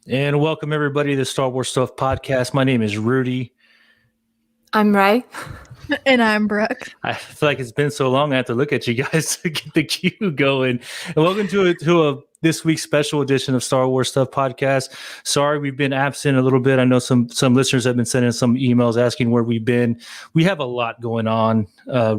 And welcome everybody to the Star Wars Stuff podcast. My name is Rudy. I'm Ray. And I'm Brooke. I feel like it's been so long I have to look at you guys to get the cue going. And welcome to this week's special edition of Star Wars Stuff podcast. Sorry we've been absent a little bit. I know some listeners have been sending some emails asking where we've been. We have a lot going on.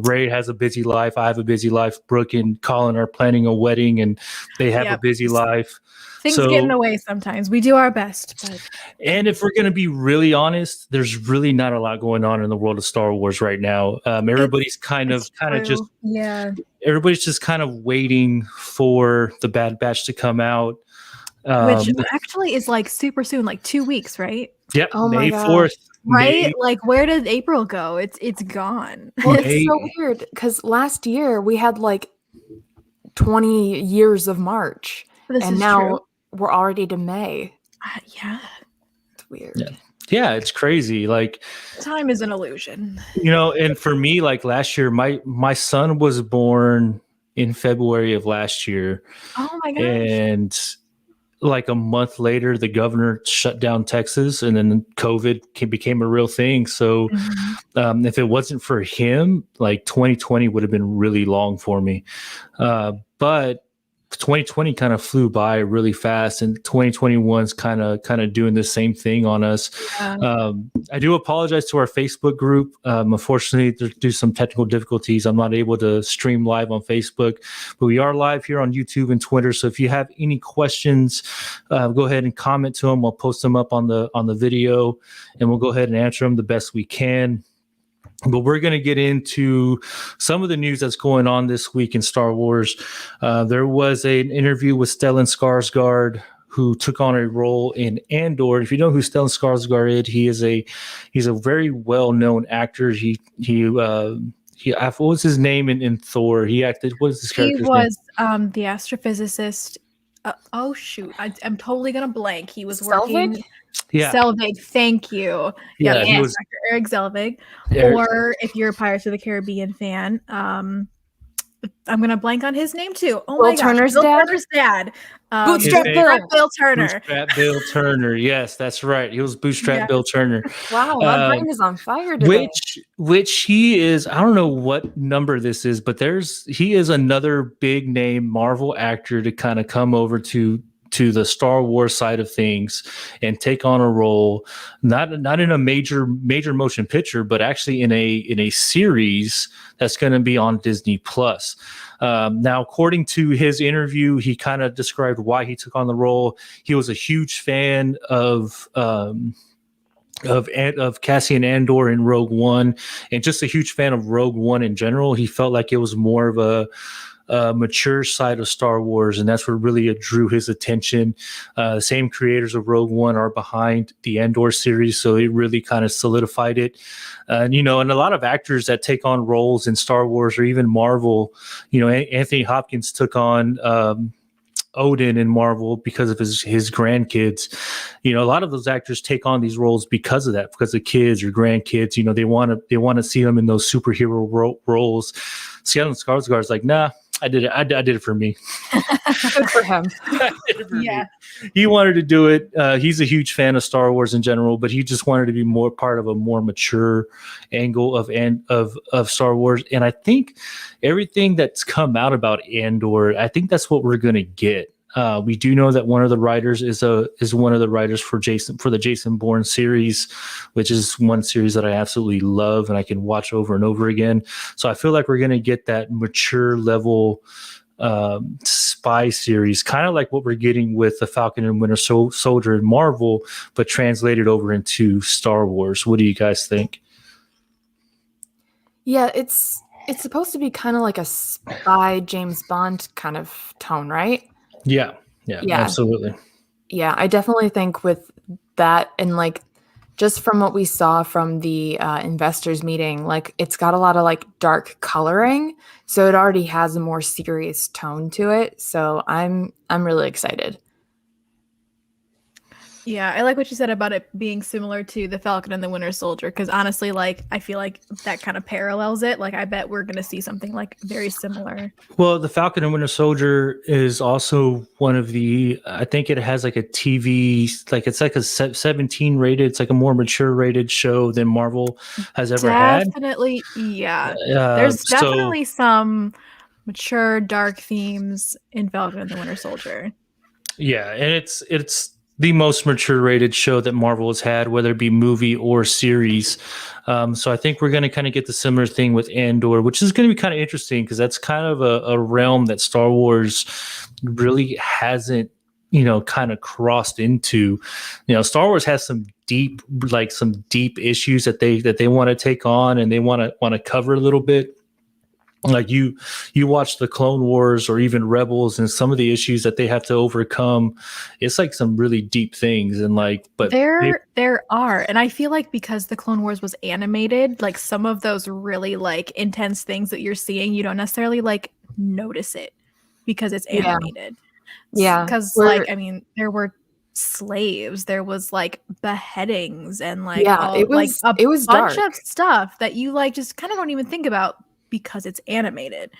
Ray has a busy life. I have a busy life. Brooke and Colin are planning a wedding and they have a busy life. Things get in the way sometimes. We do our best. But. And if we're going to be really honest, there's really not a lot going on in the world of Star Wars right now. Everybody's everybody's just kind of waiting for the Bad Batch to come out. Which actually is like super soon, like 2 weeks, right? Yep. Oh May 4th. Right? Like where did April go? It's gone. Well, it's so weird because last year we had like 20 years of March. And now true. We're already to May. Yeah. It's weird. Yeah, it's crazy. Like time is an illusion. And for me, like last year, my son was born in February of last year. Oh my gosh. And like a month later, the governor shut down Texas and then COVID became a real thing. So if it wasn't for him, like 2020 would have been really long for me. But 2020 kind of flew by really fast, and 2021's kind of doing the same thing on us. I do apologize to our Facebook group. Unfortunately, due to some technical difficulties, I'm not able to stream live on Facebook, but we are live here on YouTube and Twitter. So if you have any questions, go ahead and comment to them. We'll post them up on the video, and we'll go ahead and answer them the best we can. But we're going to get into some of the news that's going on this week in Star Wars. There was an interview with Stellan Skarsgård, who took on a role in Andor. If you know who Stellan Skarsgård is, he's a very well-known actor. He what was his name in Thor? He acted. What is his character's name? He was the astrophysicist. Oh shoot! I'm totally gonna blank. He was working. Yeah. Selvig, thank you. Yeah, he was Dr. Eric Selvig. Or if you're a Pirates of the Caribbean fan, I'm gonna blank on his name too. Oh Bill my gosh, Turner's dad. Bootstrap Bill Turner. Bootstrap Bill Turner. Yes, that's right. He was Bootstrap Bill Turner. Wow, my brain is on fire today. Which he is. I don't know what number this is, but he is another big name Marvel actor to kind of come over to the Star Wars side of things and take on a role, not in a major motion picture, but actually in a series that's going to be on Disney Plus. Now, according to his interview, he kind of described why he took on the role. He was a huge fan of Cassian Andor in Rogue One, and just a huge fan of Rogue One in general. He felt like it was more of a mature side of Star Wars, and that's what really drew his attention. Same creators of Rogue One are behind the Andor series, so it really kind of solidified it. And a lot of actors that take on roles in Star Wars or even Marvel, Anthony Hopkins took on Odin in Marvel because of his grandkids. A lot of those actors take on these roles because of that, because of kids or grandkids. They want to see them in those superhero roles. Stellan Skarsgård's like, nah, I did it. I did it for me. Good for him. Yeah. He wanted to do it. He's a huge fan of Star Wars in general, but he just wanted to be more part of a more mature angle of Star Wars. And I think everything that's come out about Andor, I think that's what we're going to get. We do know that one of the writers is one of the writers for the Jason Bourne series, which is one series that I absolutely love and I can watch over and over again. So I feel like we're going to get that mature level spy series, kind of like what we're getting with the Falcon and Winter Soldier in Marvel, but translated over into Star Wars. What do you guys think? Yeah, it's supposed to be kind of like a spy James Bond kind of tone, right? Yeah, absolutely. Yeah, I definitely think with that, and like just from what we saw from the investors meeting, like it's got a lot of like dark coloring, so it already has a more serious tone to it. So I'm really excited. Yeah, I like what you said about it being similar to the Falcon and the Winter Soldier, because honestly, like, I feel like that kind of parallels it. Like, I bet we're gonna see something like very similar. Well, the Falcon and Winter Soldier is also one of the. I think it has like a TV, like it's like a 17 rated. It's like a more mature rated show than Marvel has ever had. Definitely, yeah. There's definitely some mature, dark themes in Falcon and the Winter Soldier. Yeah, and it's the most mature rated show that Marvel has had, whether it be movie or series. So I think we're going to kind of get the similar thing with Andor, which is going to be kind of interesting because that's kind of a realm that Star Wars really hasn't, kind of crossed into. Star Wars has some deep issues that they want to take on and they want to cover a little bit. Like you watch the Clone Wars or even Rebels and some of the issues that they have to overcome. It's like some really deep things but there are, and I feel like because the Clone Wars was animated, like some of those really like intense things that you're seeing, you don't necessarily like notice it because it's animated. Yeah, because like I mean, there were slaves, there was like beheadings, and like it was bunch dark. of stuff that you like just kind of don't even think about because it's animated.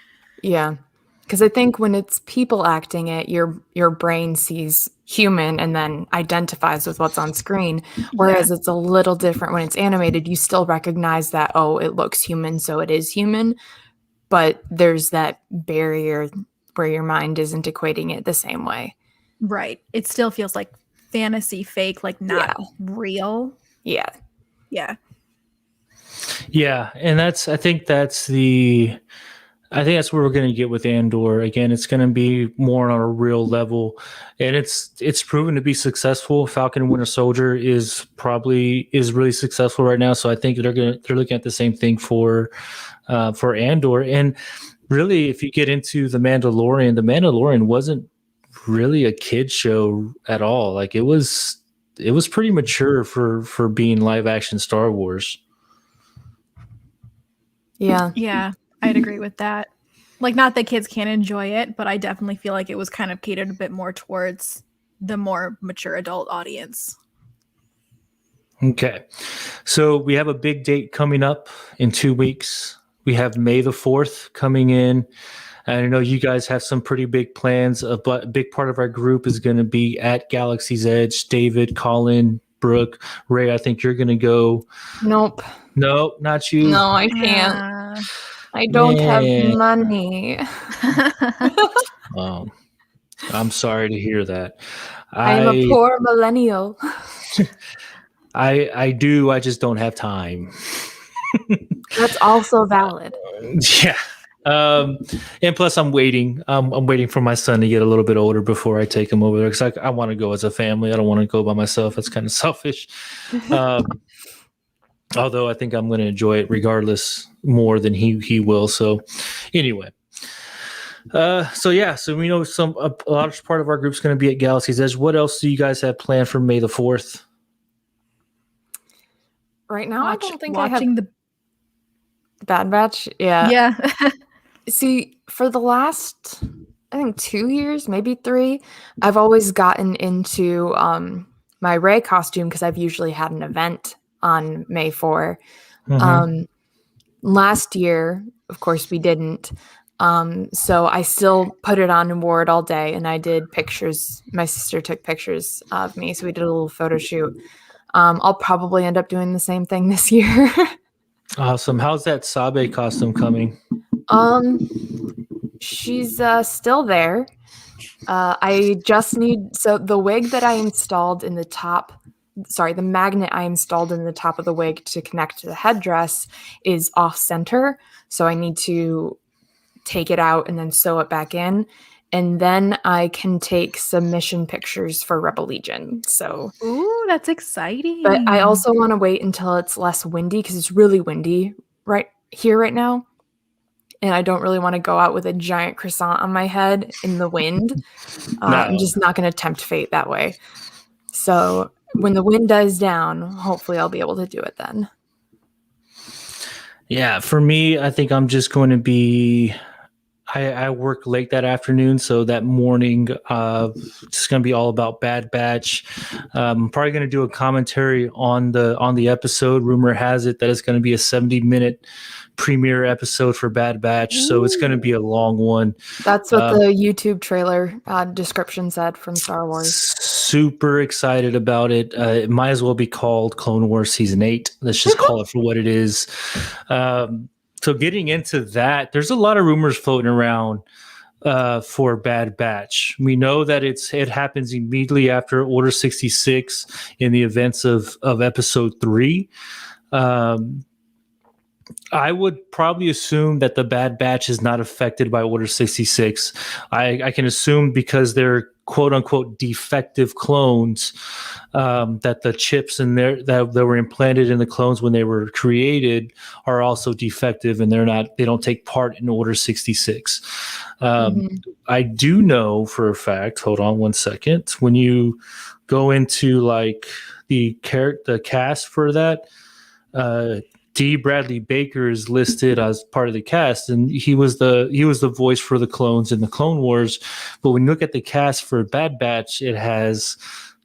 Yeah, because I think when it's people acting it, your brain sees human and then identifies with what's on screen. Whereas it's a little different when it's animated. You still recognize that, oh, it looks human, so it is human. But there's that barrier where your mind isn't equating it the same way. Right. It still feels like fantasy, fake, like not real. Yeah. Yeah. Yeah, and I think that's where we're going to get with Andor. Again, it's going to be more on a real level, and it's proven to be successful. Falcon and Winter Soldier is really successful right now. So I think they're looking at the same thing for Andor. And really, if you get into the Mandalorian wasn't really a kid show at all. Like it was pretty mature for being live action Star Wars. Yeah, I'd agree with that. Like, not that kids can't enjoy it, but I definitely feel like it was kind of catered a bit more towards the more mature adult audience. Okay, so we have a big date coming up in 2 weeks. We have May the 4th coming in. And I know you guys have some pretty big plans. But a big part of our group is going to be at Galaxy's Edge. David, Colin, Brooke, Ray, I think you're going to go. Nope, not you. No, I can't. I don't have money. Oh, I'm sorry to hear that. I'm a poor millennial. I do. I just don't have time. That's also valid. Yeah. And plus I'm waiting for my son to get a little bit older before I take him over there, because I want to go as a family. I don't want to go by myself. That's kind of selfish. Although I think I'm going to enjoy it regardless more than he will. So anyway, so we know a large part of our group's going to be at Galaxy's Edge. What else do you guys have planned for May the 4th? Right now, I don't think I have watching the Bad Batch. Yeah. Yeah. See, for the last, I think 2 years, maybe 3, I've always gotten into my Rey costume because I've usually had an event on May 4. Mm-hmm. Last year, of course, we didn't. So I still put it on and wore it all day, and I did pictures. My sister took pictures of me, so we did a little photo shoot. I'll probably end up doing the same thing this year. Awesome. How's that Sabe costume coming? She's still there. I just need the wig that I installed in the top. Sorry, the magnet I installed in the top of the wig to connect to the headdress is off center. So I need to take it out and then sew it back in. And then I can take submission pictures for Rebel Legion. So, ooh, that's exciting. But I also want to wait until it's less windy because it's really windy right here right now. And I don't really want to go out with a giant croissant on my head in the wind. No. I'm just not going to tempt fate that way. So when the wind dies down, hopefully I'll be able to do it then. Yeah, for me, I think I'm just going to be I work late that afternoon, so that morning, it's going to be all about Bad Batch. I'm probably going to do a commentary on the episode. Rumor has it that it's going to be a 70-minute premiere episode for Bad Batch, so it's going to be a long one. That's what the YouTube trailer description said from Star Wars. Super excited about it. It might as well be called Clone Wars Season 8. Let's just call it for what it is. So getting into that, there's a lot of rumors floating around for Bad Batch. We know that it happens immediately after Order 66 in the events of Episode 3. I would probably assume that the Bad Batch is not affected by Order 66. I can assume because they're quote unquote defective clones, that the chips in there that were implanted in the clones when they were created are also defective, and they don't take part in Order 66. I do know for a fact, hold on one second, when you go into like the cast for that, D. Bradley Baker is listed as part of the cast, and he was the voice for the clones in the Clone Wars. But when you look at the cast for Bad Batch, it has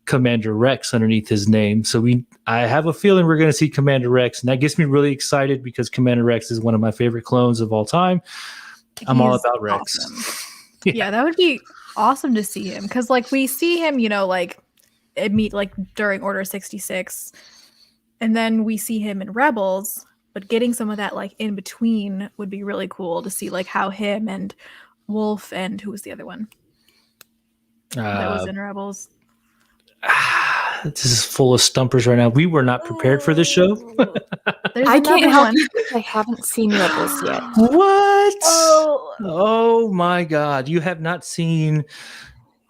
Commander Rex underneath his name. So I have a feeling we're going to see Commander Rex, and that gets me really excited because Commander Rex is one of my favorite clones of all time. I'm all about Rex. Awesome. Yeah, that would be awesome to see him, because like we see him, like meet like during Order 66. And then we see him in Rebels, but getting some of that like in between would be really cool to see, like how him and Wolf and who was the other one that was in Rebels. This is full of stumpers right now. We were not prepared for this show. I can't help you because I haven't seen Rebels yet. What? Oh my God. You have not seen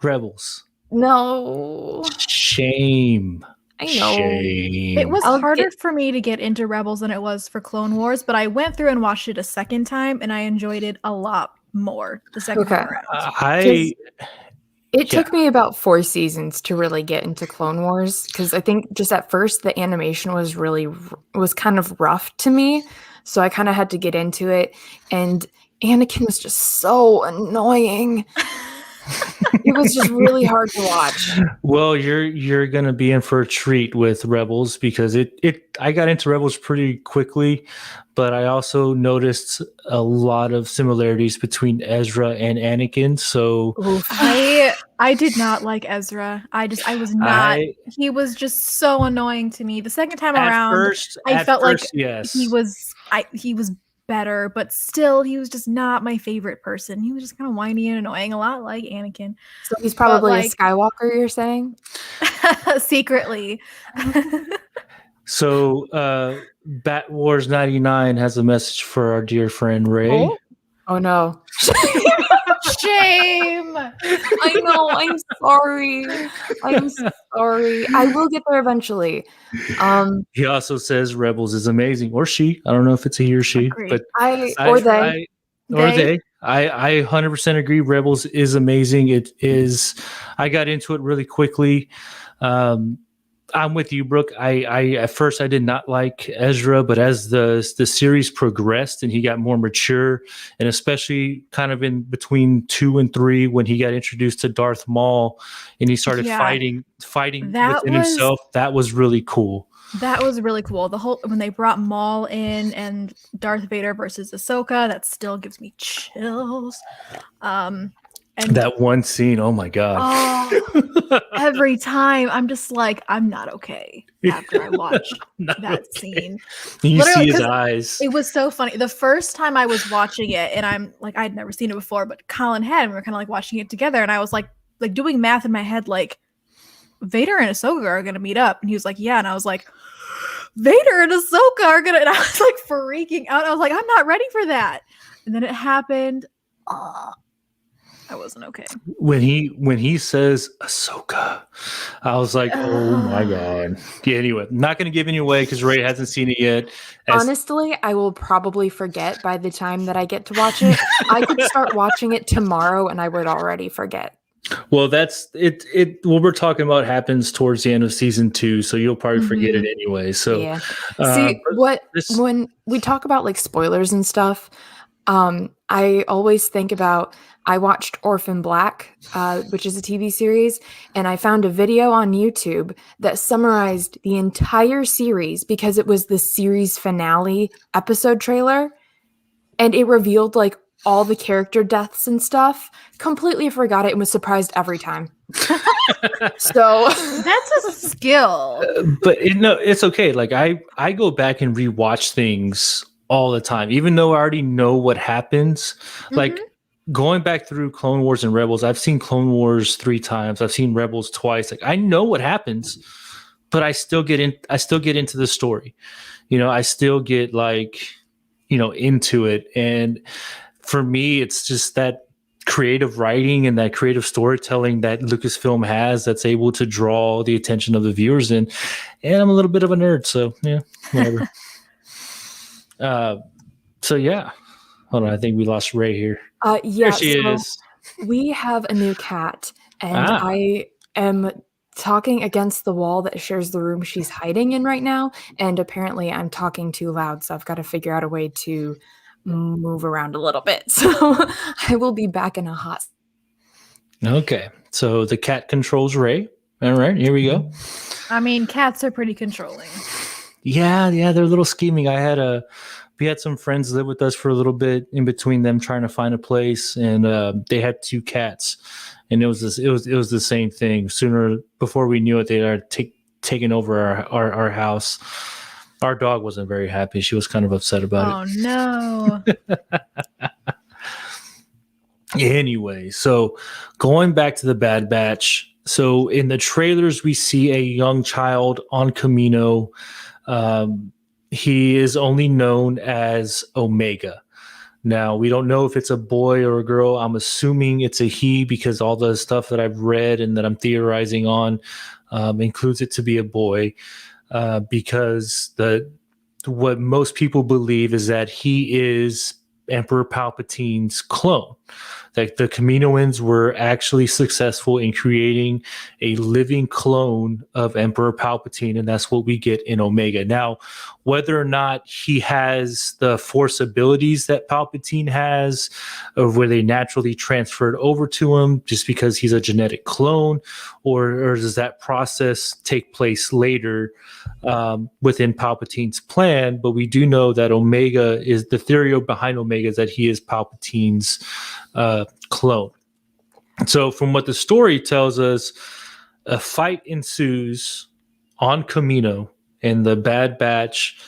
Rebels? No. Shame. I know. Shame. It was harder for me to get into Rebels than it was for Clone Wars, but I went through and watched it a second time, and I enjoyed it a lot more the second time around. It took me about 4 seasons to really get into Clone Wars, because I think just at first the animation was kind of rough to me, so I kind of had to get into it, and Anakin was just so annoying. It was just really hard to watch. Well, you're gonna be in for a treat with Rebels, because I got into Rebels pretty quickly, but I also noticed a lot of similarities between Ezra and Anakin. So I did not like Ezra. I was not. He was just so annoying to me. The second time around, I felt like he was better, but still he was just not my favorite person. He was just kind of whiny and annoying, a lot like Anakin. So he's probably a Skywalker, you're saying? Secretly. So Bat Wars 99 has a message for our dear friend Ray. Oh no. Shame. I know, I'm sorry. I will get there eventually. He also says Rebels is amazing, or she. I don't know if it's a he or she, Agreed. but they. I 100% agree. Rebels is amazing. It is. I got into it really quickly. I'm with you, Brooke. I at first I did not like Ezra, but as the series progressed and he got more mature, and especially kind of in between 2 and 3 when he got introduced to Darth Maul and he started fighting within himself, that was really cool. That was really cool. The whole when they brought Maul in and Darth Vader versus Ahsoka, that still gives me chills. And that one scene, oh my God. Every time I'm just like, I'm not okay after I watch that scene. You see his eyes. It was so funny. The first time I was watching it, and I'm like, I'd never seen it before, but Colin had, and we were kind of like watching it together, and I was like doing math in my head, like, Vader and Ahsoka are going to meet up. And he was like, yeah. And I was like, Vader and Ahsoka are going to, and I was like freaking out. I was like, I'm not ready for that. And then it happened. I wasn't okay. When he says Ahsoka, I was like, oh my God. Yeah, anyway, not going to give any away because Ray hasn't seen it yet. Honestly, I will probably forget by the time that I get to watch it. I could start watching it tomorrow and I would already forget. Well, that's it. What we're talking about happens towards the end of season 2, so you'll probably forget it anyway. So, yeah. See, when we talk about like spoilers and stuff, I always think about, I watched Orphan Black, which is a TV series, and I found a video on YouTube that summarized the entire series because it was the series finale episode trailer, and it revealed like all the character deaths and stuff. Completely forgot it and was surprised every time. So That's a skill. But no, it's okay. Like I go back and rewatch things all the time, even though I already know what happens. Like going back through Clone Wars and Rebels, I've seen Clone Wars 3 times. I've seen Rebels twice. Like I know what happens, but I still get into the story. I still get like, into it. And for me, it's just that creative writing and that creative storytelling that Lucasfilm has that's able to draw the attention of the viewers in. And I'm a little bit of a nerd, so yeah, whatever. So yeah. Hold on, I think we lost Ray here. Yeah, There she is. we have a new cat, and I am talking against the wall that shares the room she's hiding in right now, and apparently I'm talking too loud, so I've got to figure out a way to move around a little bit. So I will be back in a hot. Okay, so the cat controls Ray. All right, here we go. I mean, cats are pretty controlling. Yeah, they're a little scheming. We had some friends live with us for a little bit in between them trying to find a place, and they had 2 cats, and it was the same thing. Before we knew it, they are taking over our house. Our dog wasn't very happy. She was kind of upset about it. Oh no. Anyway, so going back to the Bad Batch. So in the trailers, we see a young child on Kamino. He is only known as Omega. Now, we don't know if it's a boy or a girl. I'm assuming it's a he because all the stuff that I've read and that I'm theorizing on includes it to be a boy, because what most people believe is that he is Emperor Palpatine's clone. Like the Kaminoans were actually successful in creating a living clone of Emperor Palpatine, and that's what we get in Omega. Now, whether or not he has the Force abilities that Palpatine has, or were they naturally transferred over to him just because he's a genetic clone, or does that process take place later within Palpatine's plan? But we do know that Omega is the theory behind Omega is that he is Palpatine's clone. So from what the story tells us, a fight ensues on Kamino, and the Bad Batch,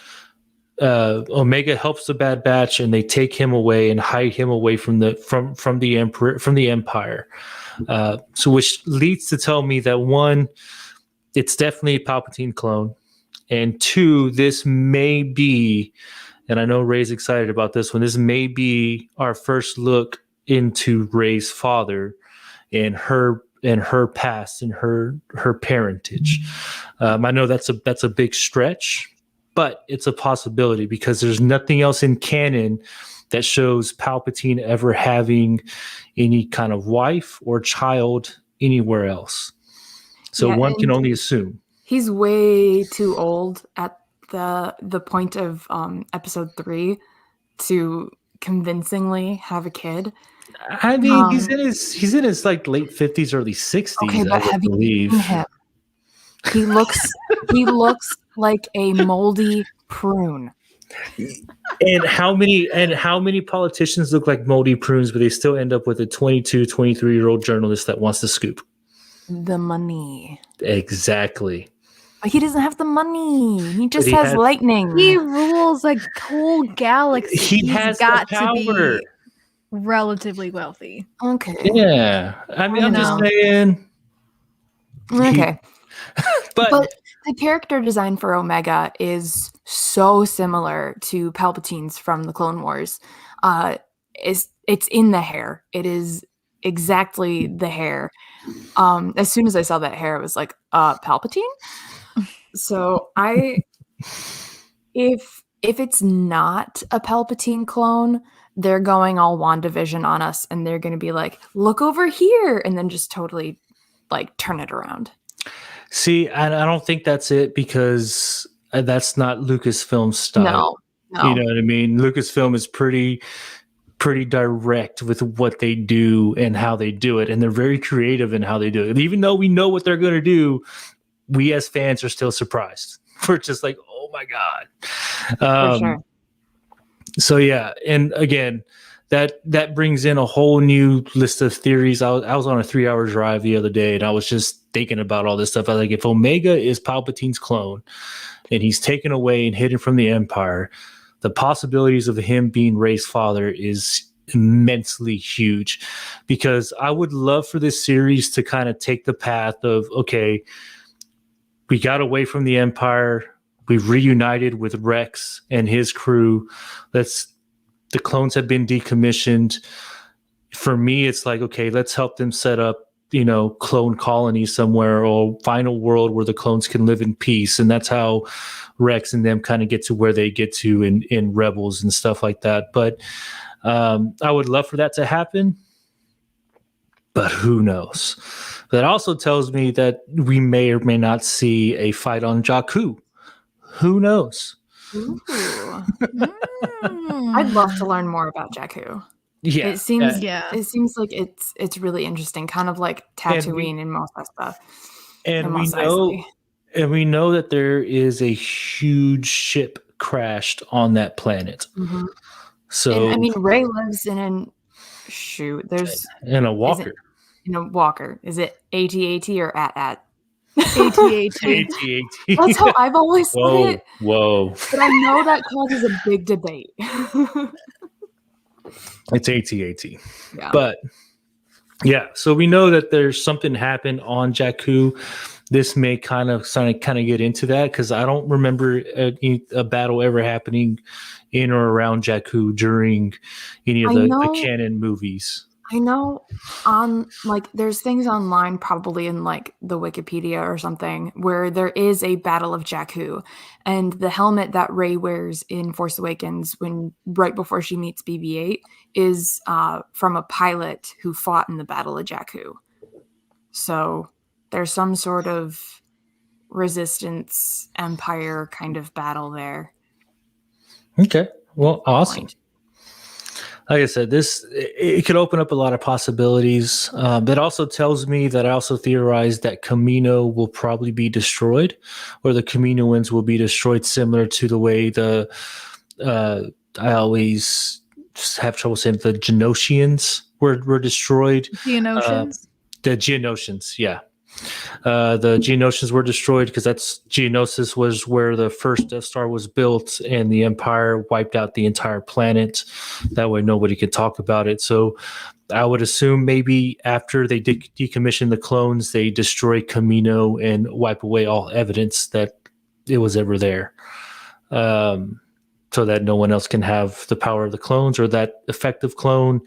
Omega helps the Bad Batch, and they take him away and hide him away from the Empire. So which leads to tell me that 1, it's definitely a Palpatine clone, and 2, this may be, and I know Ray's excited about this one, this may be our first look into Ray's father and her past and her parentage. I know that's a big stretch, but it's a possibility because there's nothing else in canon that shows Palpatine ever having any kind of wife or child anywhere else. So Yeah, one can and only assume. he's way too old at the point of episode 3 to convincingly have a kid. I mean, he's in his like late 50s, early 60s. Okay, but I have you believe. seen him? He looks like a moldy prune. And how many politicians look like moldy prunes, but they still end up with a 22, 23-year-old journalist that wants to scoop? The money. Exactly. But he doesn't have the money. He just he has has- lightning. He rules a whole galaxy. He has the got power. to be relatively wealthy. Okay. Yeah. I mean, I'm just No. saying. Okay. But the character design for Omega is so similar to Palpatine's from the Clone Wars. It's in the hair. It is exactly the hair. As soon as I saw that hair, I was like, Palpatine? So if it's not a Palpatine clone, they're going all WandaVision on us, and they're going to be like, look over here, and then just totally like turn it around. see, I don't think that's it because that's not Lucasfilm's style. No. You know what I mean? Lucasfilm is pretty pretty direct with what they do and how they do it, and they're very creative in how they do it. Even though we know what they're going to do, we as fans are still surprised. We're just like, oh my god. For sure. So yeah, and again, that brings in a whole new list of theories. I was on a 3-hour drive the other day, and I was just thinking about all this stuff. I was like, if Omega is Palpatine's clone, and he's taken away and hidden from the Empire, the possibilities of him being Rey's father is immensely huge. Because I would love for this series to kind of take the path of, okay, we got away from the Empire, we've reunited with Rex and his crew. The clones have been decommissioned. For me, it's like, okay, let's help them set up, clone colonies somewhere, or find a world where the clones can live in peace. And that's how Rex and them kind of get to where they get to in Rebels and stuff like that. But I would love for that to happen, but who knows? That also tells me that we may or may not see a fight on Jakku. Who knows? Ooh. I'd love to learn more about Jakku. Yeah, It seems Yeah. it seems like it's really interesting, kind of like Tatooine and Mos Espa. and we Mos know, Eisley. and we know that there is a huge ship crashed on that planet. Mhm. So, And I mean, Rey lives in there's in a walker, in a walker. Is it AT-AT or AT-AT? AT-AT. AT-AT. That's how I've always said Whoa, it, whoa! but I know that causes a big debate. It's AT-AT. Yeah. But yeah, so we know that there's something happened on Jakku. This may kind of get into that, because I don't remember a battle ever happening in or around Jakku during any of the canon movies. I know there's things online, probably in like the Wikipedia or something, where there is a Battle of Jakku, and the helmet that Rey wears in Force Awakens right before she meets BB-8 is from a pilot who fought in the Battle of Jakku. So there's some sort of resistance empire kind of battle there. Okay, well, awesome. Like I said, it could open up a lot of possibilities. That also tells me that I also theorize that Kamino will probably be destroyed, or the Kaminoans will be destroyed, similar to the way I always have trouble saying the Geonosians were destroyed. Geonosians? The Geonosians, yeah. The Geonosians were destroyed because Geonosis was where the first Death Star was built, and the Empire wiped out the entire planet. That way nobody could talk about it. So I would assume maybe after they decommission the clones, they destroy Kamino and wipe away all evidence that it was ever there, so that no one else can have the power of the clones or that effective clone.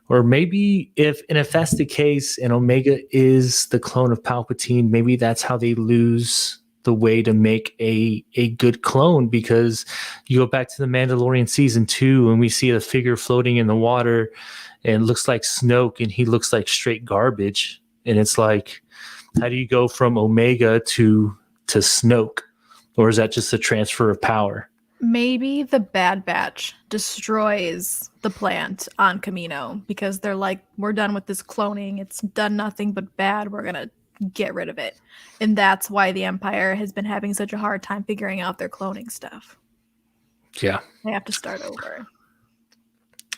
Or maybe if that's the case and Omega is the clone of Palpatine, maybe that's how they lose the way to make a good clone, because you go back to the Mandalorian season 2 and we see a figure floating in the water and it looks like Snoke and he looks like straight garbage. And it's like, how do you go from Omega to Snoke? Or is that just a transfer of power? Maybe the Bad Batch destroys the plant on Kamino because they're like, we're done with this cloning. It's done nothing but bad. We're going to get rid of it. And that's why the Empire has been having such a hard time figuring out their cloning stuff. Yeah. They have to start over.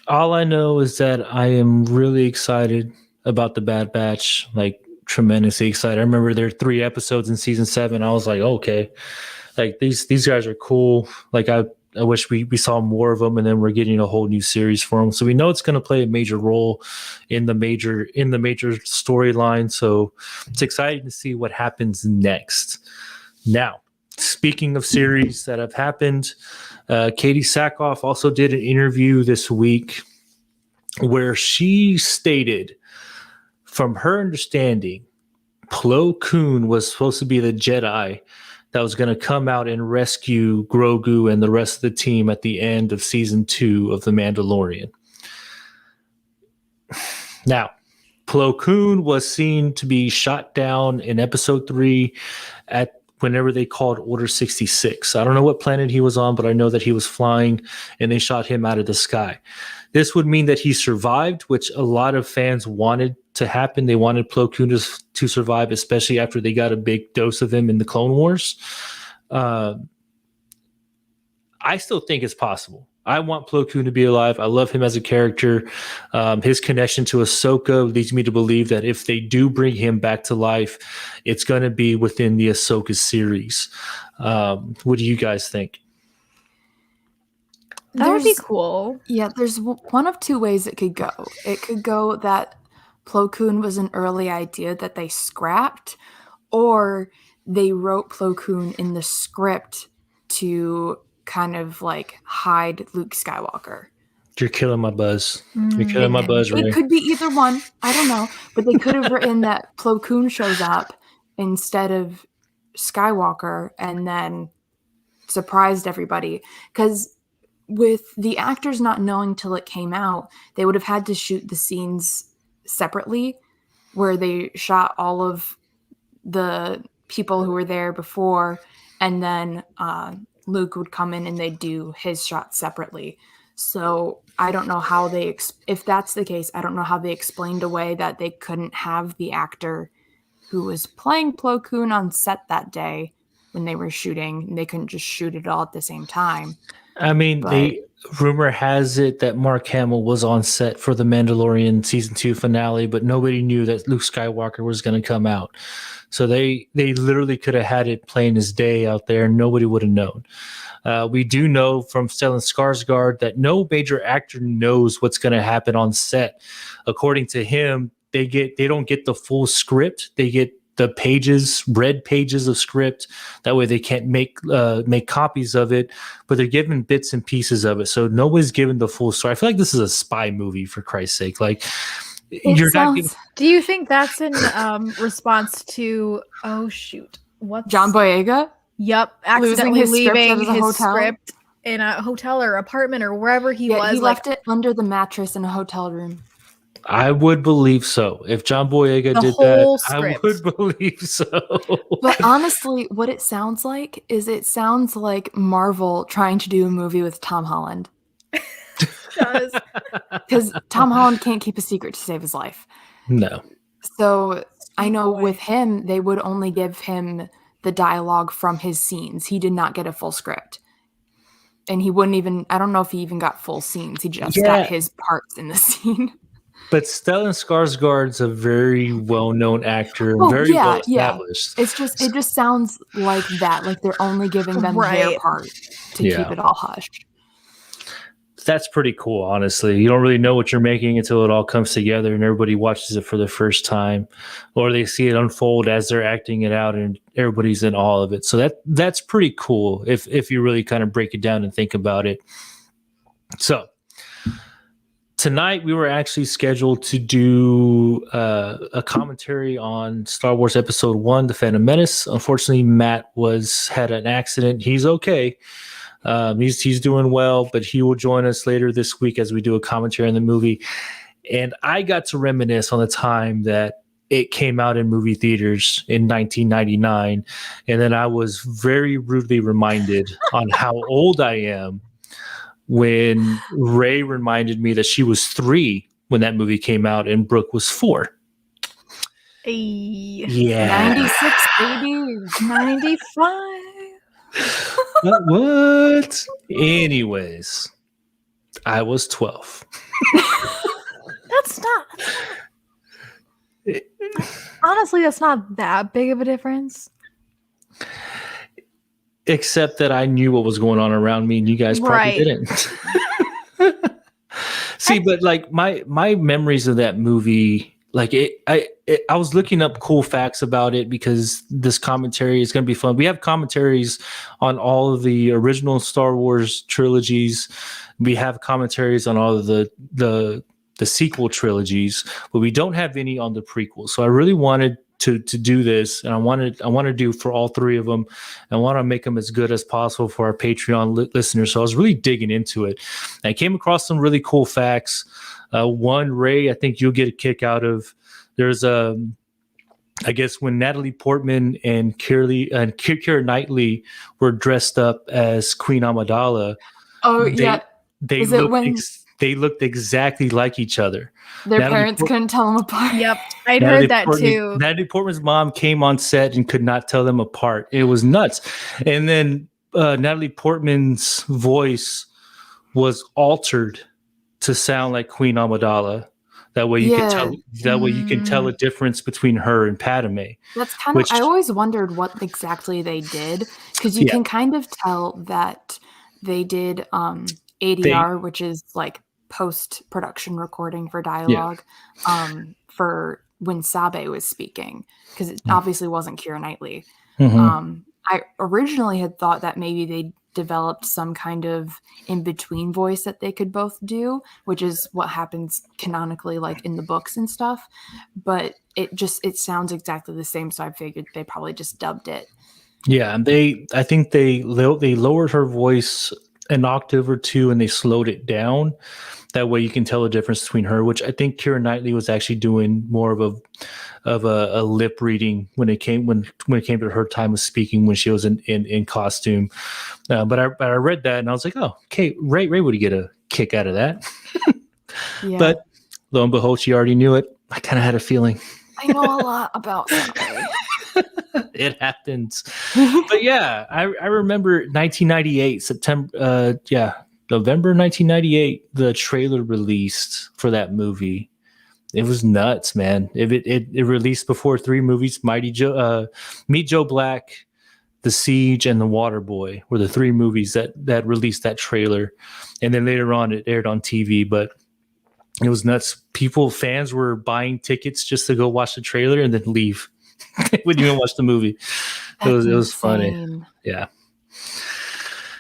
All I know is that I am really excited about the Bad Batch, like tremendously excited. I remember there are 3 episodes in season 7. I was like, okay. Like these guys are cool. Like I wish we saw more of them, and then we're getting a whole new series for them. So we know it's going to play a major role in the major storyline. So it's exciting to see what happens next. Now, speaking of series that have happened, Katie Sackhoff also did an interview this week where she stated, from her understanding, Plo Koon was supposed to be the Jedi that was going to come out and rescue Grogu and the rest of the team at the end of season 2 of The Mandalorian. Now, Plo Koon was seen to be shot down in episode 3 whenever they called Order 66. I don't know what planet he was on, but I know that he was flying and they shot him out of the sky. This would mean that he survived, which a lot of fans wanted to happen. They wanted Plo Koon to survive, especially after they got a big dose of him in the Clone Wars. I still think it's possible. I want Plo Koon to be alive. I love him as a character. His connection to Ahsoka leads me to believe that if they do bring him back to life, it's going to be within the Ahsoka series. What do you guys think? That would be cool. Yeah, there's one of two ways it could go. It could go that Plo Koon was an early idea that they scrapped, or they wrote Plo Koon in the script to kind of like hide Luke Skywalker. You're killing my buzz. You're killing my buzz, Ray. It could be either one. I don't know. But they could have written that Plo Koon shows up instead of Skywalker and then surprised everybody. Because with the actors not knowing till it came out, they would have had to shoot the scenes separately where they shot all of the people who were there before, and then Luke would come in and they'd do his shot separately. So I don't know how they, if that's the case, I don't know how they explained away that they couldn't have the actor who was playing Plo Koon on set that day when they were shooting, and they couldn't just shoot it all at the same time. I mean, the rumor has it that Mark Hamill was on set for the Mandalorian season 2 finale, but nobody knew that Luke Skywalker was going to come out. So they literally could have had it plain as day out there, and nobody would have known. We do know from Stellan Skarsgård that no major actor knows what's going to happen on set. According to him, they don't get the full script. They get the red pages of script. That way they can't make copies of it, but they're given bits and pieces of it. So nobody's given the full story. I feel like this is a spy movie, for Christ's sake. Like, do you think that's in response to, what's John Boyega? Yep, accidentally leaving his hotel? Script in a hotel or apartment or wherever he was. He left it under the mattress in a hotel room. I would believe so. If John Boyega did that, I would believe so. But honestly, what it sounds like is Marvel trying to do a movie with Tom Holland. Does. Because Tom Holland can't keep a secret to save his life. No. So I know with him, they would only give him the dialogue from his scenes. He did not get a full script. And he wouldn't even, I don't know if he even got full scenes. He just got his parts in the scene. But Stellan Skarsgård's a very well-known actor, very well established. It just sounds like that. Like they're only giving them their part to keep it all hushed. That's pretty cool, honestly. You don't really know what you're making until it all comes together and everybody watches it for the first time, or they see it unfold as they're acting it out and everybody's in awe of it. So that's pretty cool if you really kind of break it down and think about it. So tonight we were actually scheduled to do a commentary on Star Wars Episode 1, The Phantom Menace. Unfortunately, Matt had an accident. He's okay. He's doing well, but he will join us later this week as we do a commentary on the movie. And I got to reminisce on the time that it came out in movie theaters in 1999. And then I was very rudely reminded on how old I am when Ray reminded me that she was 3 when that movie came out and Brooke was 4. Yeah. 96, baby. 95. What? Anyways, I was 12. That's not. Honestly, that's not that big of a difference. Except that I knew what was going on around me, and you guys probably didn't. See, but like my memories of that movie. Like I was looking up cool facts about it because this commentary is going to be fun. We have commentaries on all of the original Star Wars trilogies. We have commentaries on all of the sequel trilogies, but we don't have any on the prequels. So I really wanted to do this, and I want to do for all 3 of them. I want to make them as good as possible for our Patreon listeners. So I was really digging into it. And I came across some really cool facts. One, Ray, I think you'll get a kick out of. There's I guess when Natalie Portman and Keira Knightley were dressed up as Queen Amidala, Oh they yeah, they is it looked when they looked exactly like each other. their Natalie parents Port- couldn't tell them apart? Yep, I'd heard that too. Natalie Portman's mom came on set and could not tell them apart. It was nuts. And then Natalie Portman's voice was altered to sound like Queen Amidala. That way you can Yeah. tell. That way you can tell a difference between her and Padme. That's kind of. Which- I always wondered what exactly they did, because you Yeah. can kind of tell that they did ADR, which is like post-production recording for dialogue, for when Sabe was speaking, because it obviously wasn't Keira Knightley. Mhm. I originally had thought that maybe they developed some kind of in-between voice that they could both do, which is what happens canonically, like in the books and stuff. But it sounds exactly the same, so I figured they probably just dubbed it. Yeah, and I think they lowered her voice an octave or two, and they slowed it down. That way, you can tell the difference between her, which I think Keira Knightley was actually doing more of a lip reading when it came to her time of speaking when she was in costume. But I read that and I was like, oh, okay, Ray would get a kick out of that. Yeah, But lo and behold, she already knew it. I kind of had a feeling. I know a lot about Sabe. It happens. But yeah, I remember 1998 September. November 1998, the trailer released for that movie. It was nuts, man. It released before three movies: Meet Joe Black, The Siege, and The Waterboy were the three movies that released that trailer. And then later on, it aired on TV. But it was nuts. Fans were buying tickets just to go watch the trailer and then leave. They wouldn't even watch the movie. It was funny. Insane. Yeah.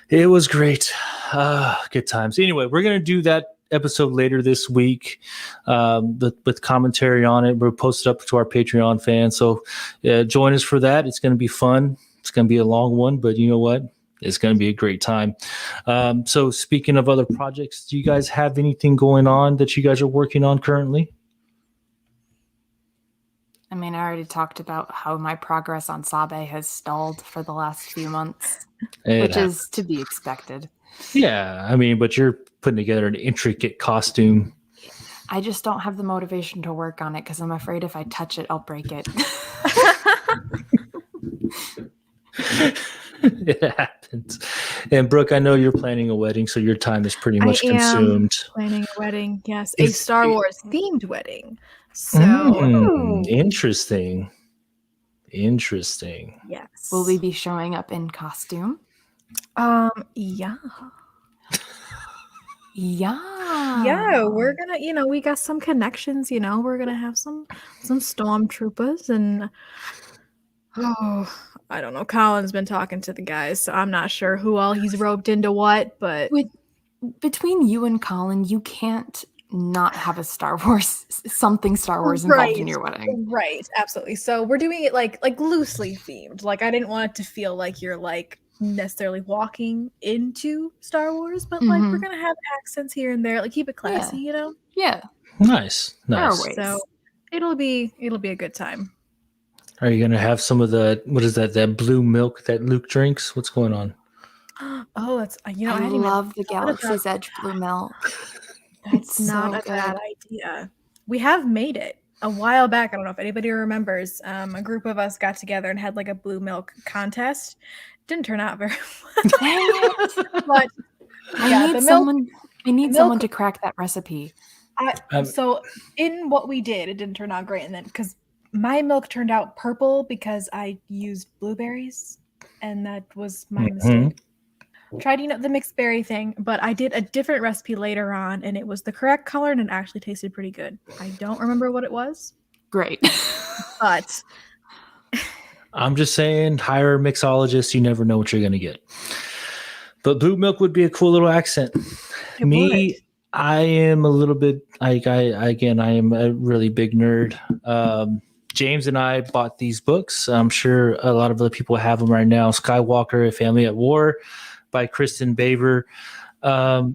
It was great. Good times. Anyway, we're going to do that episode later this week with commentary on it. We'll post it up to our Patreon fans. So join us for that. It's going to be fun. It's going to be a long one, but you know what? It's going to be a great time. So speaking of other projects, do you guys have anything going on that you guys are working on currently? I mean, I already talked about how my progress on Sabe has stalled for the last few months, which is to be expected. Yeah, I mean, but you're putting together an intricate costume. I just don't have the motivation to work on it because I'm afraid if I touch it, I'll break it. It happens. And Brooke, I know you're planning a wedding, so your time is pretty much consumed. Planning a wedding, yes, a Star Wars themed wedding. So Interesting. yes, Will we be showing up in costume? Yeah. Yeah. We're gonna, we got some connections. We're gonna have some stormtroopers, and I don't know. Colin's been talking to the guys, so I'm not sure who all he's roped into what, but Between you and Colin, you can't not have a Star Wars involved in your wedding. Right, absolutely. So we're doing it like loosely themed. Like I didn't want it to feel like you're like necessarily walking into Star Wars, but like we're gonna have accents here and there, like keep it classy, Yeah. Nice. So it'll be a good time. Are you gonna have some of what is that blue milk that Luke drinks? What's going on? Oh, that's I hadn't love the even thought about Galaxy's Edge blue milk. It's so not a good. bad idea. We have made it a while back. I don't know if anybody remembers. A group of us got together and had like a blue milk contest. Didn't turn out very well. Dang it. But I need someone to crack that recipe. So in what we did, it didn't turn out great. And then because my milk turned out purple because I used blueberries, and that was my mistake. Tried, the mixed berry thing, but I did a different recipe later on, and it was the correct color, and it actually tasted pretty good. I don't remember what it was. Great. But I'm just saying, hire a mixologist. You never know what you're gonna get. But blue milk would be a cool little accent. I am a little bit. I am a really big nerd. James and I bought these books. I'm sure a lot of other people have them right now. Skywalker: A Family at War by Kristen Baver.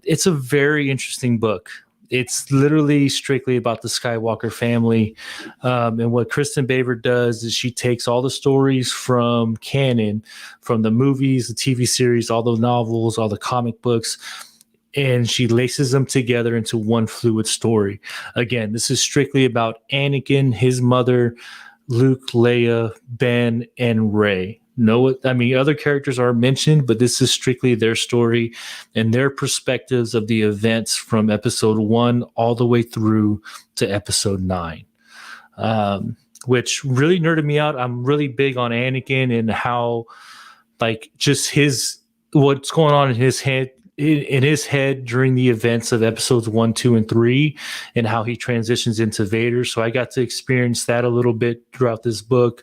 It's a very interesting book. It's literally strictly about the Skywalker family. And what Kristen Baver does is she takes all the stories from canon, from the movies, the TV series, all the novels, all the comic books, and she laces them together into one fluid story. Again, this is strictly about Anakin, his mother, Luke, Leia, Ben, and Rey. No, I mean, other characters are mentioned, but this is strictly their story and their perspectives of the events from episode 1 all the way through to episode 9, which really nerded me out. I'm really big on Anakin and how, like, just what's going on in his head. In his head during the events of episodes 1, 2, and 3, and how he transitions into Vader. So I got to experience that a little bit throughout this book.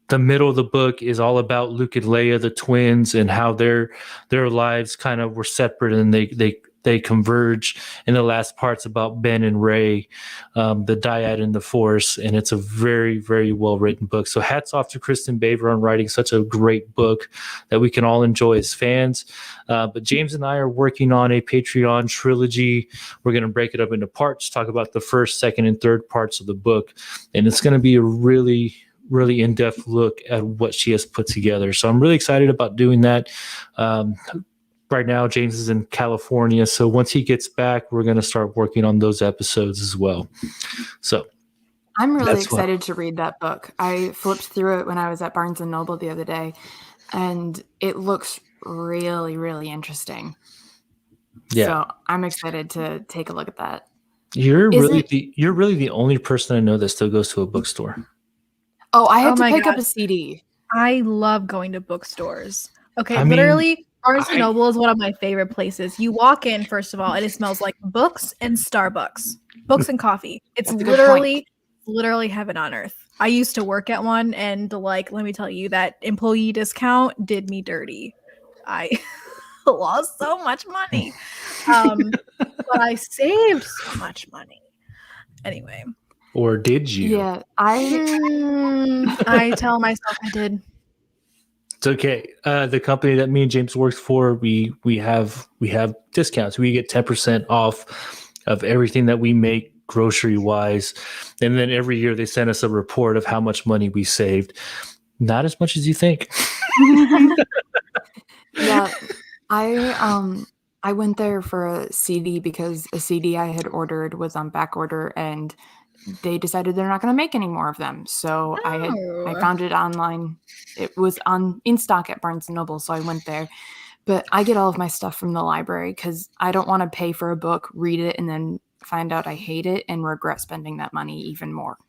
The middle of the book is all about Luke and Leia, the twins, and how their lives kind of were separate and they converge. In the last part's about Ben and Rey, the dyad and the Force, and it's a very, very well written book. So hats off to Kristen Baver on writing such a great book that we can all enjoy as fans. But James and I are working on a Patreon trilogy. We're going to break it up into parts, talk about the first, second, and third parts of the book, and it's going to be a really in-depth look at what she has put together. So I'm really excited about doing that. Right now, James is in California, so once he gets back, we're going to start working on those episodes as well. So I'm really excited to read that book. I flipped through it when I was at Barnes & Noble the other day, and it looks really, really interesting. Yeah. So I'm excited to take a look at that. You're really the only person I know that still goes to a bookstore. Oh, I had to pick up a CD. I love going to bookstores. Okay, literally, Barnes & Noble is one of my favorite places. You walk in, first of all, and it smells like books and Starbucks. Books and coffee. It's literally heaven on earth. I used to work at one, and let me tell you, that employee discount did me dirty. I lost so much money. But I saved so much money. Anyway. Or did you? Yeah, I tell myself I did. It's okay. The company that me and James works for, we have discounts. We get 10% off of everything that we make grocery wise, and then every year they send us a report of how much money we saved. Not as much as you think. Yeah, I went there for a CD because a CD I had ordered was on back order, and they decided they're not going to make any more of them. So I found it online. It was in stock at Barnes & Noble, so I went there. But I get all of my stuff from the library because I don't want to pay for a book, read it, and then find out I hate it and regret spending that money even more.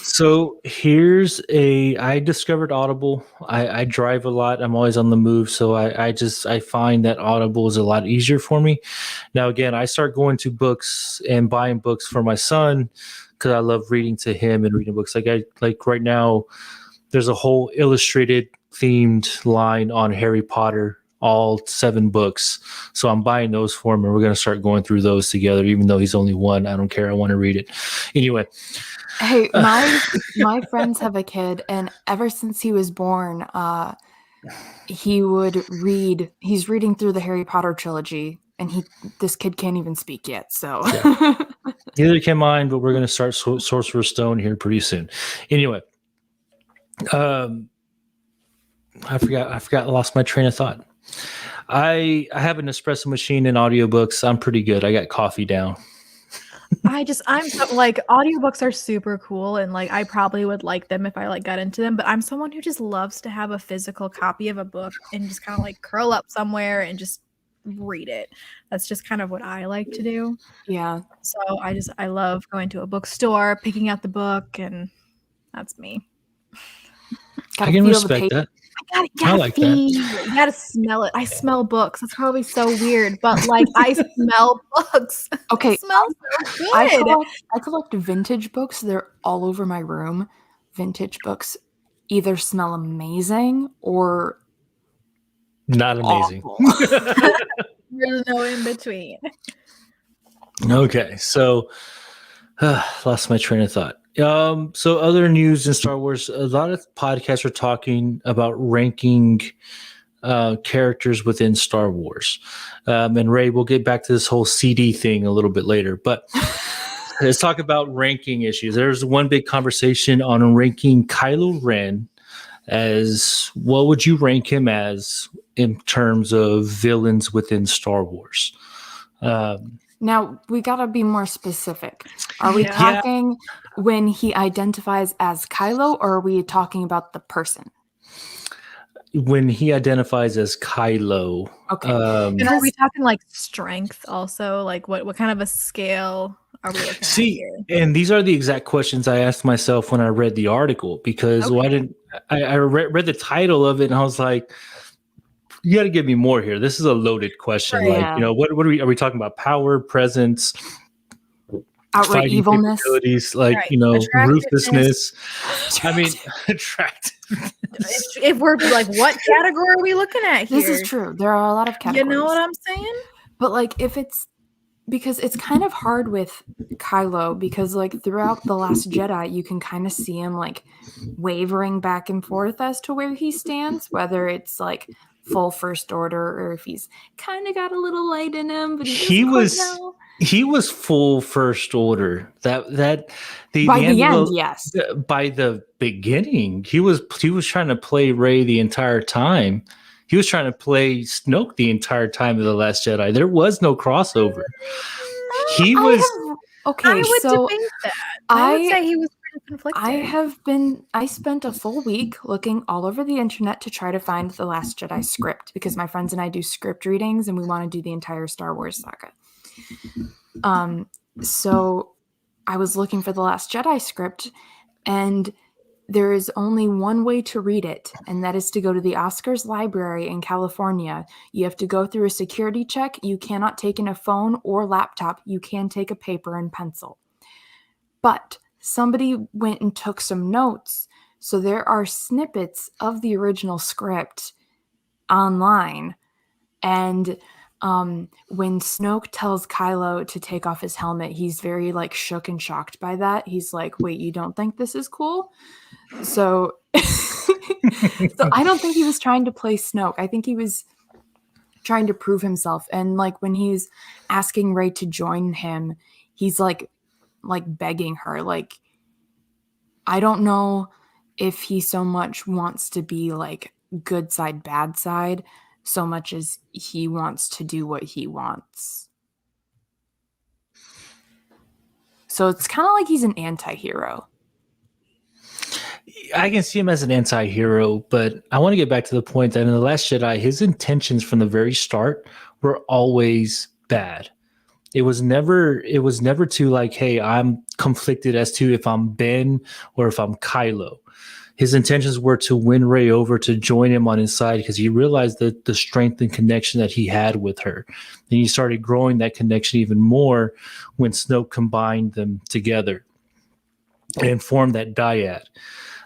So I discovered Audible. I drive a lot. I'm always on the move. So I find that Audible is a lot easier for me. Now, again, I start going to books and buying books for my son because I love reading to him and reading books. Like right now, there's a whole illustrated themed line on Harry Potter, all 7 books. So I'm buying those for him, and we're going to start going through those together, even though he's only 1. I don't care. I want to read it. Anyway. Hey, my friends have a kid, and ever since he was born, he would read. He's reading through the Harry Potter trilogy, and this kid can't even speak yet. So neither can mine, but we're going to start Sorcerer's Stone here pretty soon. Anyway, I forgot. I lost my train of thought. I have an espresso machine and audiobooks. I'm pretty good. I got coffee down. Audiobooks are super cool, and I probably would like them if I got into them, but I'm someone who just loves to have a physical copy of a book and just kind of curl up somewhere and just read it. That's just kind of what I like to do. Yeah. So I love going to a bookstore, picking out the book, and that's me. I can respect that. I like that. You gotta smell it. I smell books. That's probably so weird, but I smell books. Okay, it smells so good. I collect vintage books. They're all over my room. Vintage books either smell amazing or not amazing. There's no in between. Okay, so lost my train of thought. So other news in Star Wars, a lot of podcasts are talking about ranking characters within Star Wars. And Ray, we'll get back to this whole CD thing a little bit later, but let's talk about ranking issues. There's one big conversation on ranking Kylo Ren as, what would you rank him as in terms of villains within Star Wars? Now, we got to be more specific. Are we Yeah. talking when he identifies as Kylo, or are we talking about the person? When he identifies as Kylo. Okay. And are we talking like strength also? Like what kind of a scale are we looking at here? And these are the exact questions I asked myself when I read the article, because why didn't I read the title of it and I was like, you got to give me more here. This is a loaded question. Right. Like, Yeah. you know, what are we talking about? Power, presence, Outright fighting evilness. capabilities, like, Right. you know, Attractiveness. ruthlessness. I mean, attractive. If we're like, what category are we looking at here? This is true. There are a lot of categories. You know what I'm saying? But like, if it's because it's kind of hard with Kylo, because like throughout The Last Jedi, you can kind of see him like wavering back and forth as to where he stands, whether it's like full First Order or if he's kind of got a little light in him. But he was full First Order. By the end, yes. By the beginning, he was trying to play Rey the entire time. He was trying to play Snoke the entire time of The Last Jedi. There was no crossover. He was okay. I would debate that. I would say he was pretty conflicted. I spent a full week looking all over the internet to try to find The Last Jedi script, because my friends and I do script readings and we want to do the entire Star Wars saga. So I was looking for The Last Jedi script, and there is only one way to read it, and that is to go to the Oscars Library in California. You have to go through a security check. You cannot take in a phone or laptop. You can take a paper and pencil. But somebody went and took some notes, so there are snippets of the original script online. And when Snoke tells Kylo to take off his helmet, he's very like shook and shocked by that. He's like, wait, you don't think this is cool? So I don't think he was trying to play Snoke. I think he was trying to prove himself. And like when he's asking Rey to join him, he's like begging her. Like, I don't know if he so much wants to be like good side, bad side, so much as he wants to do what he wants. So it's kind of like he's an anti-hero. I can see him as an anti-hero, but I want to get back to the point that in The Last Jedi, his intentions from the very start were always bad. It was never to like, hey, I'm conflicted as to if I'm Ben or if I'm Kylo. His intentions were to win Rey over to join him on his side, because he realized that the strength and connection that he had with her. And he started growing that connection even more when Snoke combined them together and formed that dyad.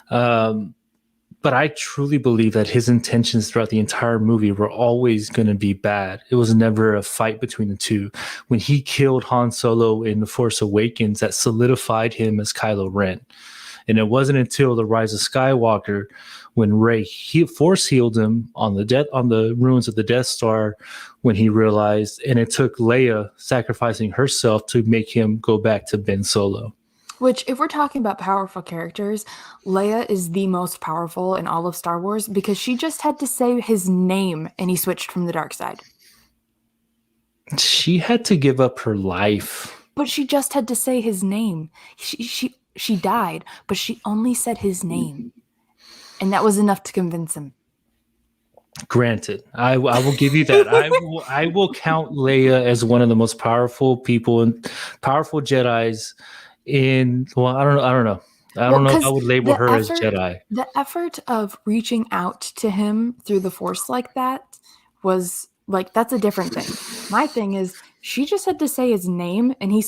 But I truly believe that his intentions throughout the entire movie were always going to be bad. It was never a fight between the two. When he killed Han Solo in The Force Awakens, that solidified him as Kylo Ren. And it wasn't until The Rise of Skywalker, when Rey force healed him on the ruins of the Death Star, when he realized, and it took Leia sacrificing herself to make him go back to Ben Solo. Which, if we're talking about powerful characters, Leia is the most powerful in all of Star Wars, because she just had to say his name and he switched from the dark side. She had to give up her life. But she just had to say his name. She died, but she only said his name. And that was enough to convince him. Granted, I will give you that. I will count Leia as one of the most powerful people and powerful Jedis in, well, I don't know. I don't know if I would label her as Jedi. The effort of reaching out to him through the Force like that was like, that's a different thing. My thing is, she just had to say his name and he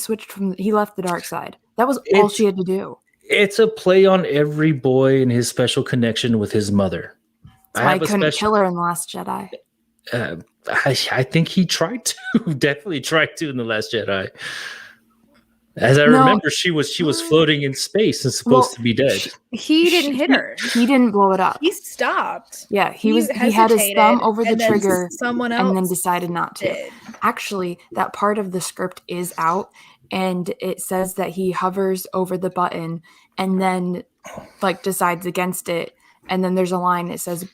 left the dark side. That was all she had to do. It's a play on every boy and his special connection with his mother. That's why I couldn't kill her in The Last Jedi. I think he tried to. Definitely tried to in The Last Jedi. As I No. remember, she was floating in space and supposed to be dead. He didn't hit her. He didn't blow it up. He stopped. Yeah, he had his hesitated, thumb over the and then trigger someone else and then decided not to. did. Actually, that part of the script is out, and it says that he hovers over the button and then like decides against it, and then there's a line that says,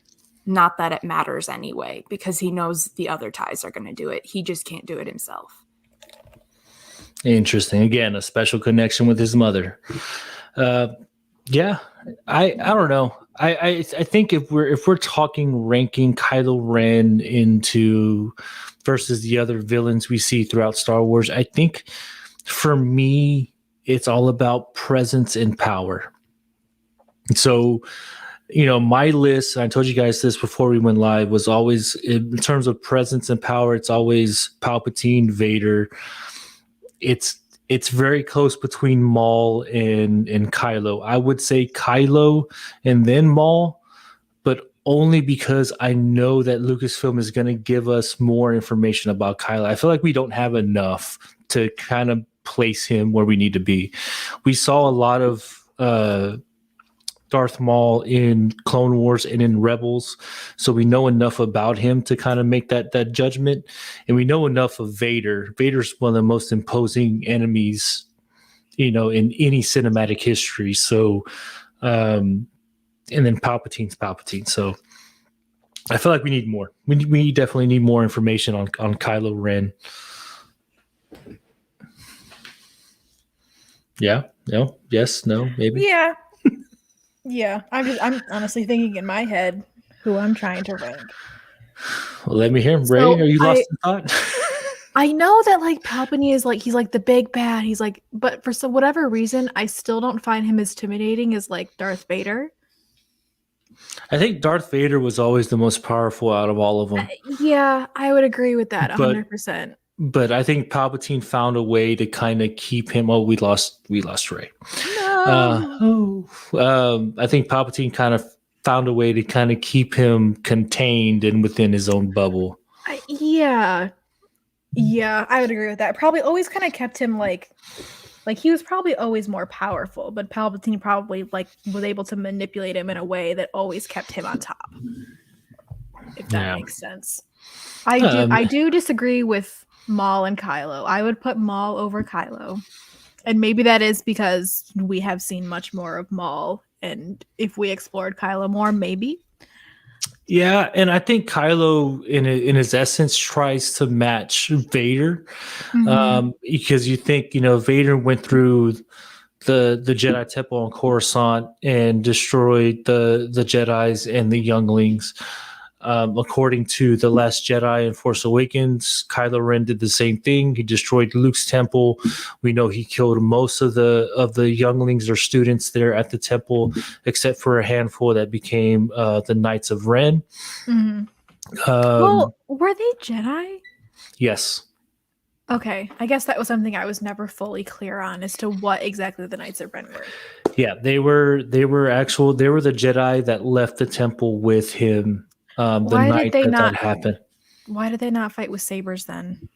not that it matters anyway, because he knows the other ties are going to do it. He just can't do it himself. Interesting. Again, a special connection with his mother. Yeah, I don't know. I think if we're talking ranking Kylo Ren into versus the other villains we see throughout Star Wars, I think for me it's all about presence and power. So, my list, I told you guys this before we went live, was always in terms of presence and power, it's always Palpatine, Vader. It's very close between Maul and Kylo. I would say Kylo and then Maul, but only because I know that Lucasfilm is going to give us more information about Kylo. I feel like we don't have enough to kind of place him where we need to be. We saw a lot of Darth Maul in Clone Wars and in Rebels, so we know enough about him to kind of make that judgment, and we know enough of Vader. Vader's one of the most imposing enemies, in any cinematic history. So, and then Palpatine's Palpatine. So, I feel like we need more. We definitely need more information on Kylo Ren. Yeah. No. Yes. No. Maybe. Yeah. Yeah, I'm honestly thinking in my head who I'm trying to rank. Well, let me hear him. Ray, So are you lost in thought? I know that like Palpatine is like he's like the big bad. He's like, but for whatever reason, I still don't find him as intimidating as like Darth Vader. I think Darth Vader was always the most powerful out of all of them. Yeah, I would agree with that 100%. But I think Palpatine found a way to kind of keep him. Oh, we lost Ray. No. I think Palpatine kind of found a way to kind of keep him contained and within his own bubble. Yeah, I would agree with that. Probably always kind of kept him like he was probably always more powerful, but Palpatine probably like was able to manipulate him in a way that always kept him on top. If that makes sense. I do disagree with Maul and Kylo. I would put Maul over Kylo. And maybe that is because we have seen much more of Maul, and if we explored Kylo more, maybe. Yeah, and I think Kylo, in his essence, tries to match Vader, because you think Vader went through the Jedi Temple on Coruscant and destroyed the Jedis and the younglings. According to The Last Jedi and Force Awakens, Kylo Ren did the same thing. He destroyed Luke's temple. We know he killed most of the younglings or students there at the temple, except for a handful that became the Knights of Ren. Mm-hmm. Well, were they Jedi? Yes. Okay, I guess that was something I was never fully clear on as to what exactly the Knights of Ren were. Yeah, they were the Jedi that left the temple with him. The night that happened. Why did they not fight with sabers then?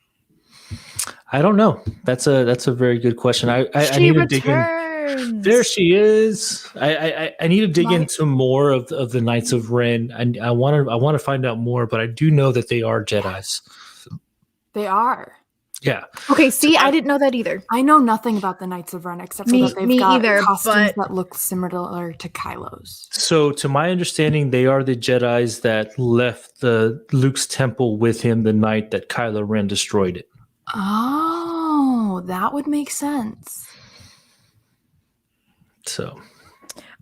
I don't know. That's a very good question. I need to dig in. There she is. I need to dig into more of the Knights of Ren. I want to find out more, but I do know that they are Jedis. They are. Yeah. Okay, see, I didn't know that either. I know nothing about the Knights of Ren except for that they've got costumes that look similar to Kylo's. So, to my understanding, they are the Jedis that left the Luke's temple with him the night that Kylo Ren destroyed it. Oh, that would make sense. So,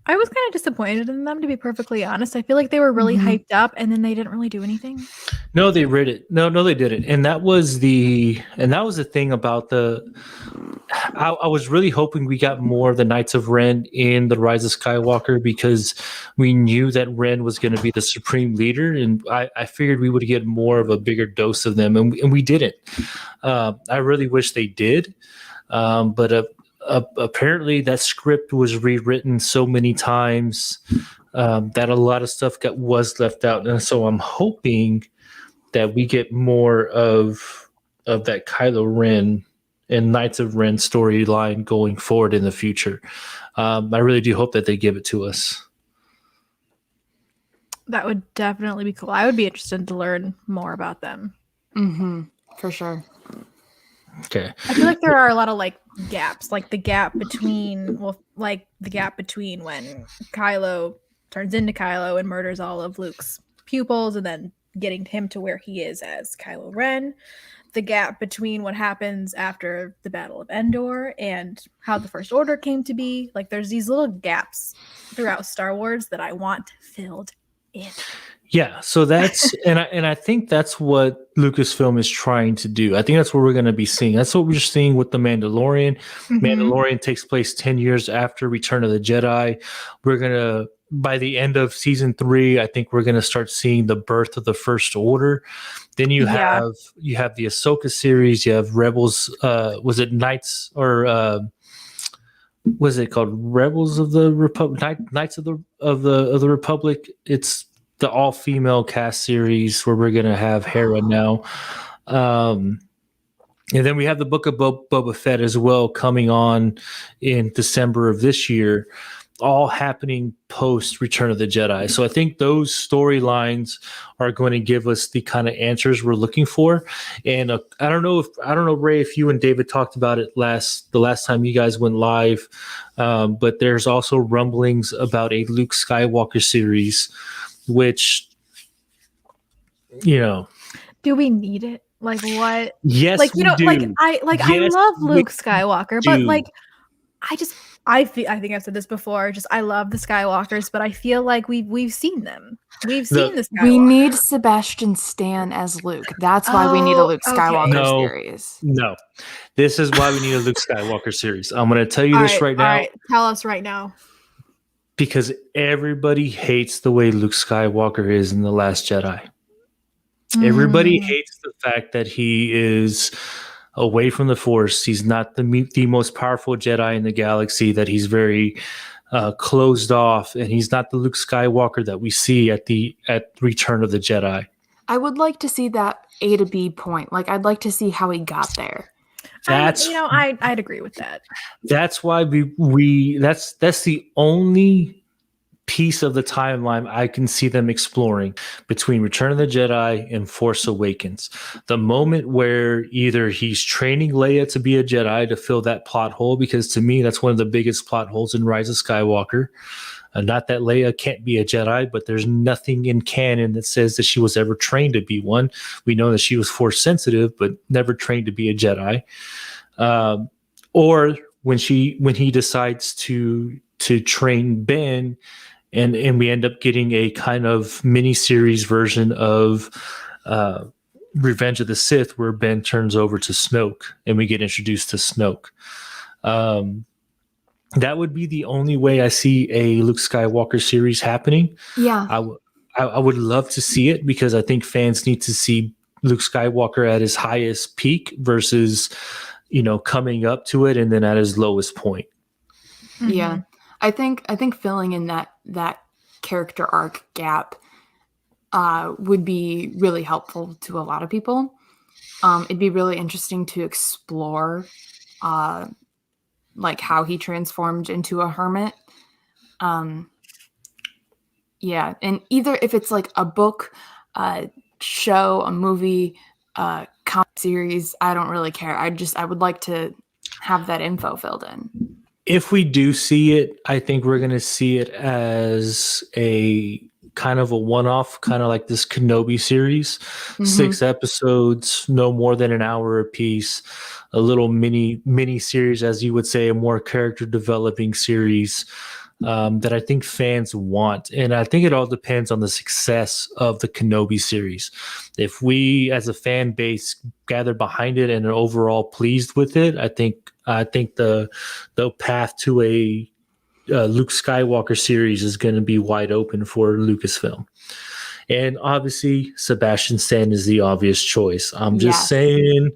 I was kind of disappointed in them, to be perfectly honest. I feel like they were really hyped up, and then they didn't really do anything. No, they read it. No, they didn't. And that was the thing about I was really hoping we got more of the Knights of Ren in The Rise of Skywalker, because we knew that Ren was going to be the supreme leader, and I figured we would get more of a bigger dose of them, and we didn't. I really wish they did, but apparently that script was rewritten so many times that a lot of stuff was left out, and so I'm hoping that we get more of that Kylo Ren and Knights of Ren storyline going forward in the future. I really do hope that they give it to us. That would definitely be cool. I would be interested to learn more about them. For sure. Okay. I feel like there are a lot of like gaps, like the gap between when Kylo turns into Kylo and murders all of Luke's pupils, and then getting him to where he is as Kylo Ren. The gap between what happens after the Battle of Endor and how the First Order came to be. Like there's these little gaps throughout Star Wars that I want filled in. Yeah, so that's and I think that's what Lucasfilm is trying to do. I think that's what we're going to be seeing. That's what we're seeing with the Mandalorian. Mandalorian takes place 10 years after Return of the Jedi. We're going to, by the end of season 3, I think we're going to start seeing the birth of the First Order. Then you have the Ahsoka series. You have Rebels. Was it Knights or was it called Rebels of the Republic? Knights of the Republic. It's the all-female cast series where we're going to have Hera now. And then we have the Book of Boba Fett as well coming on in December of this year, all happening post Return of the Jedi. So I think those storylines are going to give us the kind of answers we're looking for. And I don't know, Ray, if you and David talked about it the last time you guys went live, but there's also rumblings about a Luke Skywalker series, which, do we need it? Like what? Yes, like we do. I Yes, love Luke we Skywalker, do. but like I think I've said this before. Just I love the Skywalkers, but I feel like we've seen them. We've seen the Skywalker. We need Sebastian Stan as Luke. That's why we need a Luke Skywalker No. series. No, this is why we need a Luke Skywalker series. I'm going to tell you this right now. All right, tell us right now. Because everybody hates the way Luke Skywalker is in The Last Jedi. Everybody hates the fact that he is away from the Force. He's not the most powerful Jedi in the galaxy, that he's very closed off, and he's not the Luke Skywalker that we see at Return of the Jedi. I would like to see that A to B point. Like, I'd like to see how he got there. I'd agree with that. That's why that's the only piece of the timeline I can see them exploring between Return of the Jedi and Force Awakens. The moment where either he's training Leia to be a Jedi to fill that plot hole, because to me that's one of the biggest plot holes in Rise of Skywalker. Not that Leia can't be a Jedi, but there's nothing in canon that says that she was ever trained to be one. We know that she was Force sensitive, but never trained to be a Jedi. Or when he decides to train Ben, and we end up getting a kind of mini-series version of Revenge of the Sith, where Ben turns over to Snoke, and we get introduced to Snoke. That would be the only way I see a Luke Skywalker series happening. Yeah. I would love to see it, because I think fans need to see Luke Skywalker at his highest peak versus, coming up to it and then at his lowest point. Yeah. I think filling in that character arc gap would be really helpful to a lot of people. It'd be really interesting to explore like how he transformed into a hermit. Yeah, and either if it's like a book, show, a movie, comic series, I don't really care. I would like to have that info filled in. If we do see it, I think we're going to see it as a kind of a one-off, kind of like this Kenobi series. 6 episodes, no more than an hour a piece, a little mini series, as you would say, a more character developing series that I think fans want. And I think it all depends on the success of the Kenobi series. If we as a fan base gather behind it and are overall pleased with it, I think the path to a Luke Skywalker series is going to be wide open for Lucasfilm. And obviously, Sebastian Stan is the obvious choice. I'm just saying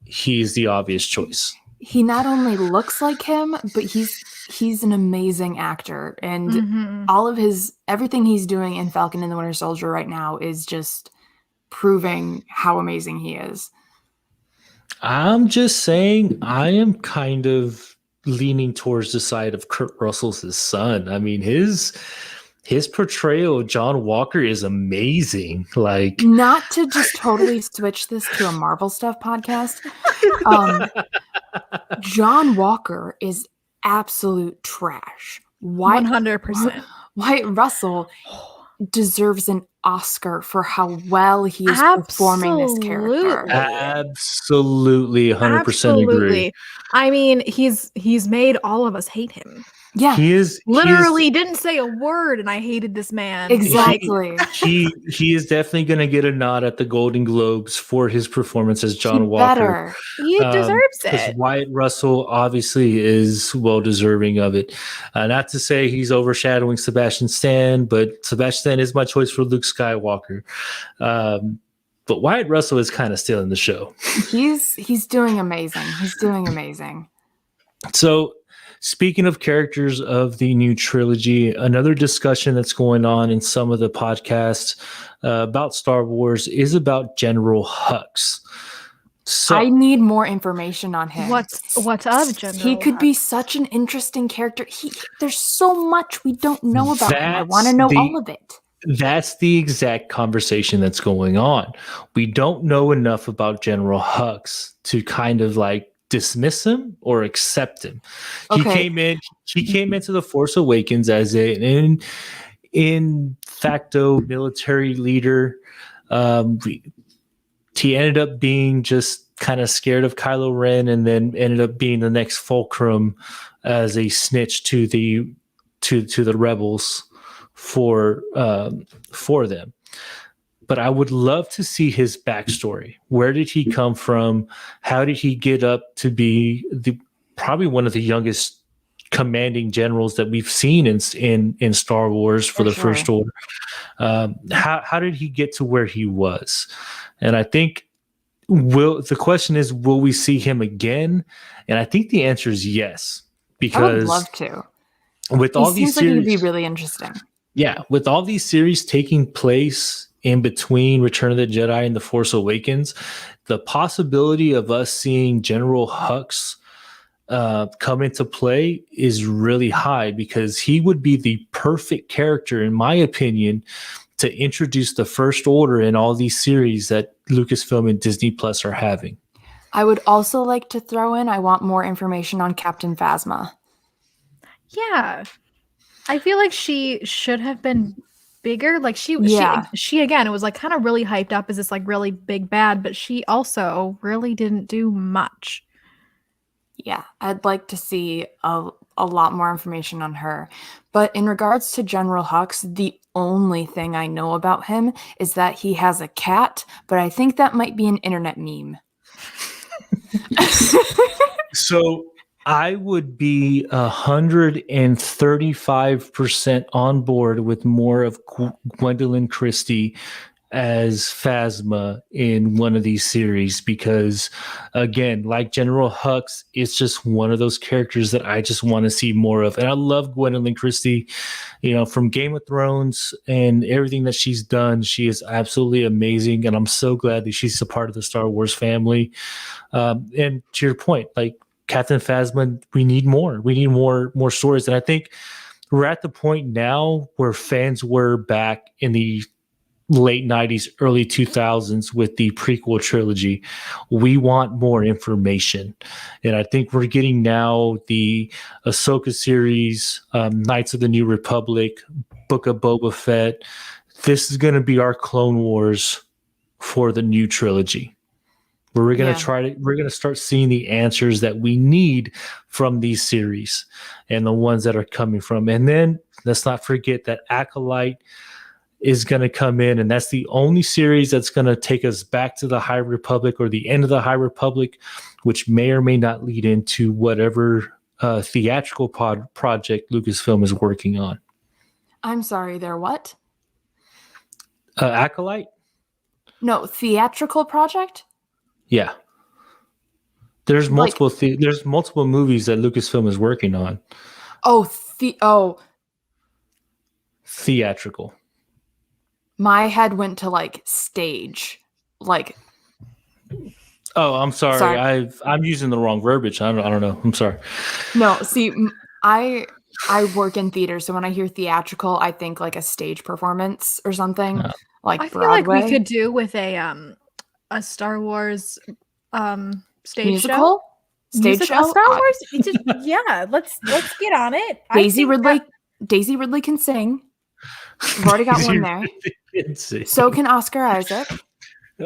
he's the obvious choice. He not only looks like him, but he's an amazing actor. And everything he's doing in Falcon and the Winter Soldier right now is just proving how amazing he is. I'm just saying, I am kind of leaning towards the side of Kurt Russell's his son. I mean, his portrayal of John Walker is amazing. Like, Not to just totally switch this to a Marvel stuff podcast. John Walker is absolute trash. Why 100%. Wyatt Russell deserves an Oscar for how well he is performing this character. absolutely 100% agree. Absolutely. I mean, he's made all of us hate him. Yeah, He is Literally didn't say a word, and I hated this man. exactly. he is definitely going to get a nod at the Golden Globes for his performance as John He Walker. better. He deserves Because it. Wyatt Russell obviously is well deserving of it. Not to say he's overshadowing Sebastian Stan, but Sebastian Stan is my choice for Luke Skywalker. But Wyatt Russell is kind of stealing the show. He's doing amazing. He's doing amazing. So, speaking of characters of the new trilogy, another discussion that's going on in some of the podcasts about Star Wars is about General Hux. So I need more information on him. What's of General He could be Hux? such an interesting character. There's so much we don't know about him. I That's want to know the- all of it. that's the exact conversation that's going on. We don't know enough about General Hux to kind of like dismiss him or accept him. Okay. He came into the Force Awakens as an in facto military leader. He ended up being just kind of scared of Kylo Ren, and then ended up being the next fulcrum as a snitch to the rebels for them. But I would love to see his backstory. Where did he come from? How did he get up to be probably one of the youngest commanding generals that we've seen in Star Wars for the sure. First Order? How did he get to where he was? And I think the question is, will we see him again? And I think the answer is yes, I would because love to. with all He these seems like he'd series, be really interesting. yeah, with all these series taking place in between Return of the Jedi and The Force Awakens, the possibility of us seeing General Hux come into play is really high, because he would be the perfect character, in my opinion, to introduce the First Order in all these series that Lucasfilm and Disney Plus are having. I would also like to throw in, I want more information on Captain Phasma. Yeah. I feel like she should have been bigger. Like she again, it was like kind of really hyped up as this like really big bad, but she also really didn't do much. Yeah, I'd like to see a lot more information on her. But in regards to General Hux, the only thing I know about him is that he has a cat, but I think that might be an internet meme. So I would be 135% on board with more of Gwendolyn Christie as Phasma in one of these series, because again, like General Hux, it's just one of those characters that I just want to see more of. And I love Gwendolyn Christie, from Game of Thrones and everything that she's done. She is absolutely amazing, and I'm so glad that she's a part of the Star Wars family. And to your point, like Captain Phasma, we need more. We need more stories. And I think we're at the point now where fans were back in the late 90s, early 2000s with the prequel trilogy. We want more information. And I think we're getting now the Ahsoka series, Knights of the New Republic, Book of Boba Fett. This is going to be our Clone Wars for the new trilogy, where we're going to we're going to start seeing the answers that we need from these series and the ones that are coming from. And then let's not forget that Acolyte is going to come in, and that's the only series that's going to take us back to the High Republic, or the end of the High Republic, which may or may not lead into whatever theatrical project Lucasfilm is working on. I'm sorry, they're what? Acolyte? No, theatrical project? Yeah. There's multiple there's multiple movies that Lucasfilm is working on. Theatrical. My head went to like stage. Like Oh, I'm sorry. Sorry. I'm using the wrong verbiage. I don't know. I'm sorry. No, see, I work in theater, so when I hear theatrical, I think like a stage performance or something, Oh. like I feel like Broadway we could do with a Star Wars stage musical show. stage A show. Star Wars. It's just, yeah, let's get on it. Daisy Ridley can sing. We've already got one there. So can Oscar Isaac.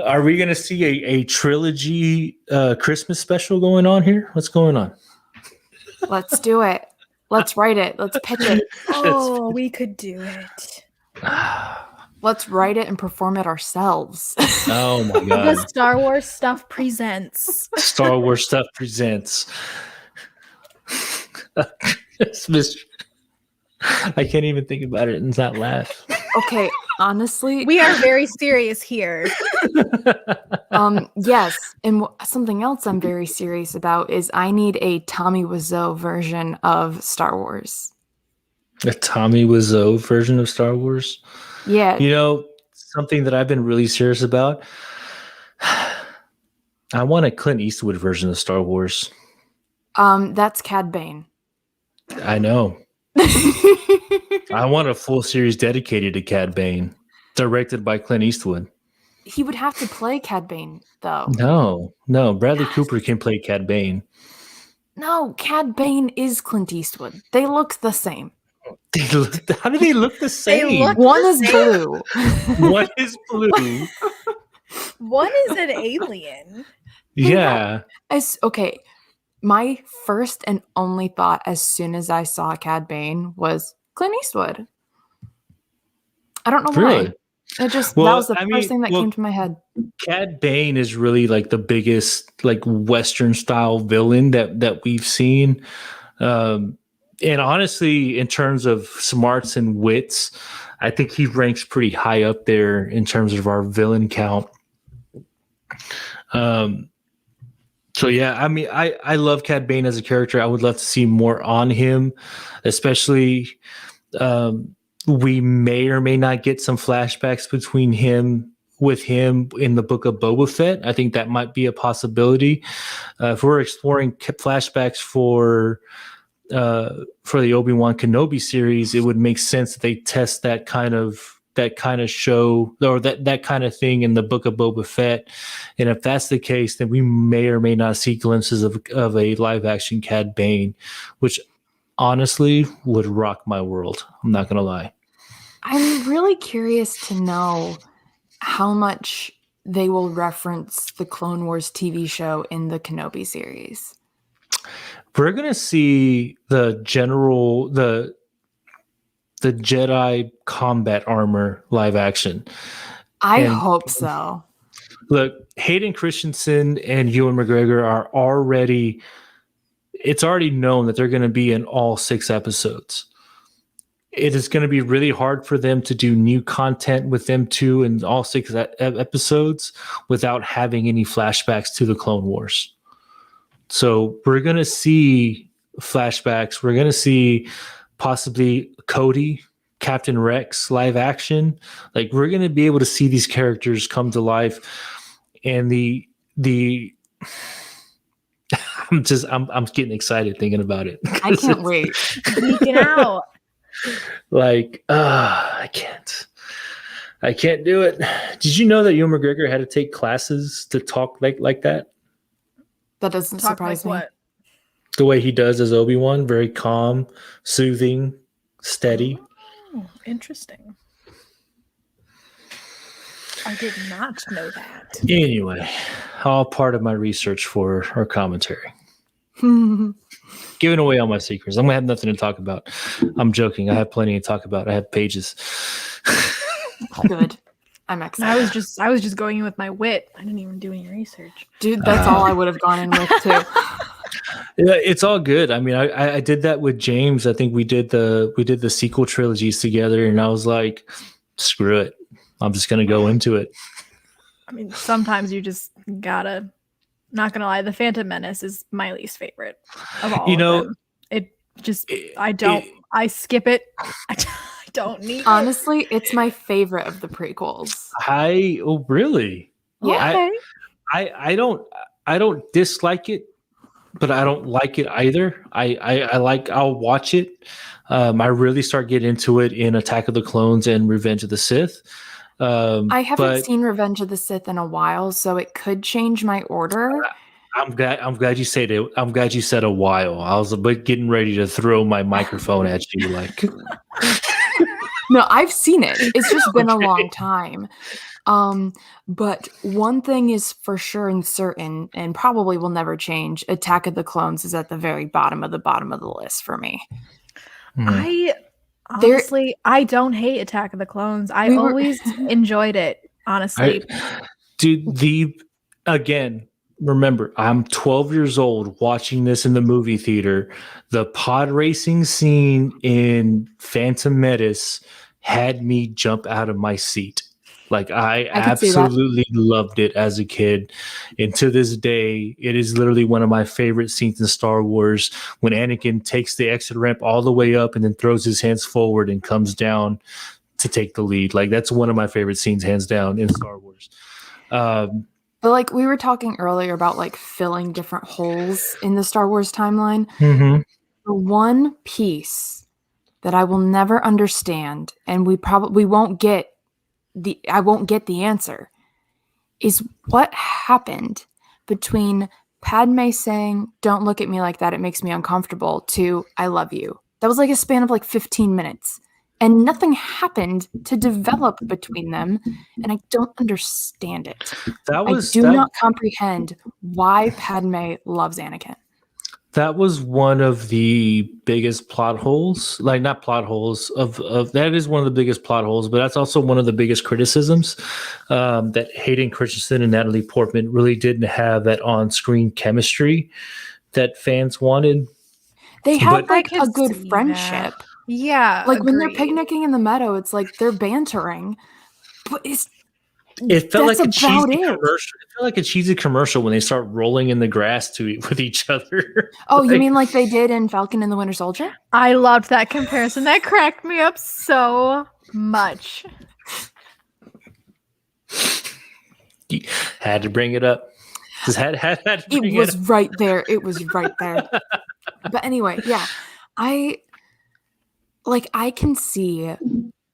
Are we going to see a trilogy Christmas special going on here? What's going on? Let's do it. Let's write it. Let's pitch it. Oh, we could do it. Let's write it and perform it ourselves. Oh my The god! Star Wars stuff presents. Star Wars stuff presents. Christmas. I can't even think about it and not laugh. Okay, honestly, We are very serious here. yes, and something else I'm very serious about is I need a Tommy Wiseau version of Star Wars. A Tommy Wiseau version of Star Wars. Yeah, You know, something that I've been really serious about. I want a Clint Eastwood version of Star Wars. that's Cad Bane. I know. I want a full series dedicated to Cad Bane, directed by Clint Eastwood. He would have to play Cad Bane, though. No. Bradley Cooper can play Cad Bane. No, Cad Bane is Clint Eastwood. They look the same. How do they look the same? look- One is blue. One is blue. One is an alien. Yeah. Okay, my first and only thought as soon as I saw Cad Bane was Clint Eastwood. I don't know Really? why. It just Well, that was the I first mean, thing that well, came to my head. Cad Bane is really like the biggest like Western style villain that we've seen. And honestly, in terms of smarts and wits, I think he ranks pretty high up there in terms of our villain count. So yeah, I mean, I love Cad Bane as a character. I would love to see more on him, especially we may or may not get some flashbacks between him in the book of Boba Fett. I think that might be a possibility. If we're exploring flashbacks for the Obi-Wan Kenobi series, it would make sense that they test that kind of show or that kind of thing in the book of Boba Fett. And if that's the case, then we may or may not see glimpses of a live action Cad Bane, which honestly would rock my world. I'm not going to lie. I'm really curious to know how much they will reference the Clone Wars TV show in the Kenobi series. We're going to see the Jedi combat armor live action. I And- hope so. Look, Hayden Christensen and Ewan McGregor are it's already known that they're going to be in all 6 episodes. It is going to be really hard for them to do new content with them too in all 6 episodes without having any flashbacks to the Clone Wars. So we're going to see flashbacks. We're going to see possibly Cody, Captain Rex live action. Like we're going to be able to see these characters come to life. And the I'm getting excited thinking about it. I can't wait. Geeking out. Like, I can't do it. Did you know that Ewan McGregor had to take classes to talk like that? That doesn't Talk surprise like me. what? The way he does as Obi-Wan, very calm, soothing, steady. Oh, interesting. I did not know that. Anyway, all part of my research for our commentary. Giving away all my secrets. I'm gonna have nothing to talk about. I'm joking. I have plenty to talk about. I have pages. Good. I'm excited. I was just going in with my wit. I didn't even do any research. Dude, that's all I would have gone in with too. Yeah, it's all good. I mean, I did that with James. I think we did the sequel trilogies together, and I was like, screw it. I'm just gonna go into it. I mean, sometimes you just gotta. Not gonna lie, the Phantom Menace is my least favorite of all. You know, of them. I skip it. I don't need it. Honestly, it's my favorite of the prequels. Oh really? Yeah. Okay. I don't I don't dislike it, but I don't like it either. I'll watch it. I really start getting into it in Attack of the Clones and Revenge of the Sith. I haven't But seen Revenge of the Sith in a while, so it could change my order. I'm glad you said it. I'm glad you said a while. I was getting ready to throw my microphone at you, like. No, I've seen it. It's just been a long time. But one thing is for sure and certain, and probably will never change. Attack of the Clones is at the very bottom of the list for me. I honestly, I don't hate Attack of the Clones. I always enjoyed it, honestly. Again, remember, I'm 12 years old watching this in the movie theater. The pod racing scene in Phantom Menace had me jump out of my seat. Like, I absolutely loved it as a kid. And to this day, it is literally one of my favorite scenes in Star Wars when Anakin takes the exit ramp all the way up and then throws his hands forward and comes down to take the lead. Like, that's one of my favorite scenes, hands down, in Star Wars. But like we were talking earlier about like filling different holes in the Star Wars timeline. Mm-hmm. The one piece that I will never understand, and we won't get I won't get the answer, is what happened between Padme saying, "Don't look at me like that, it makes me uncomfortable," to "I love you." That was like a span of like 15 minutes. And nothing happened to develop between them, and I don't understand it. I do not comprehend why Padme loves Anakin. That was one of the biggest plot holes. Like, not plot holes of that is one of the biggest plot holes, but that's also one of the biggest criticisms that Hayden Christensen and Natalie Portman really didn't have that on-screen chemistry that fans wanted. They had like a good friendship. That. Yeah, like when they're picnicking in the meadow, it's like they're bantering, but it felt like a cheesy commercial. It felt like a cheesy commercial when they start rolling in the grass with each other. Oh, like, you mean like they did in Falcon and the Winter Soldier? I loved that comparison. That cracked me up so much. Had to bring it up. Just had to bring it was right there. It was right there. But anyway, yeah, I can see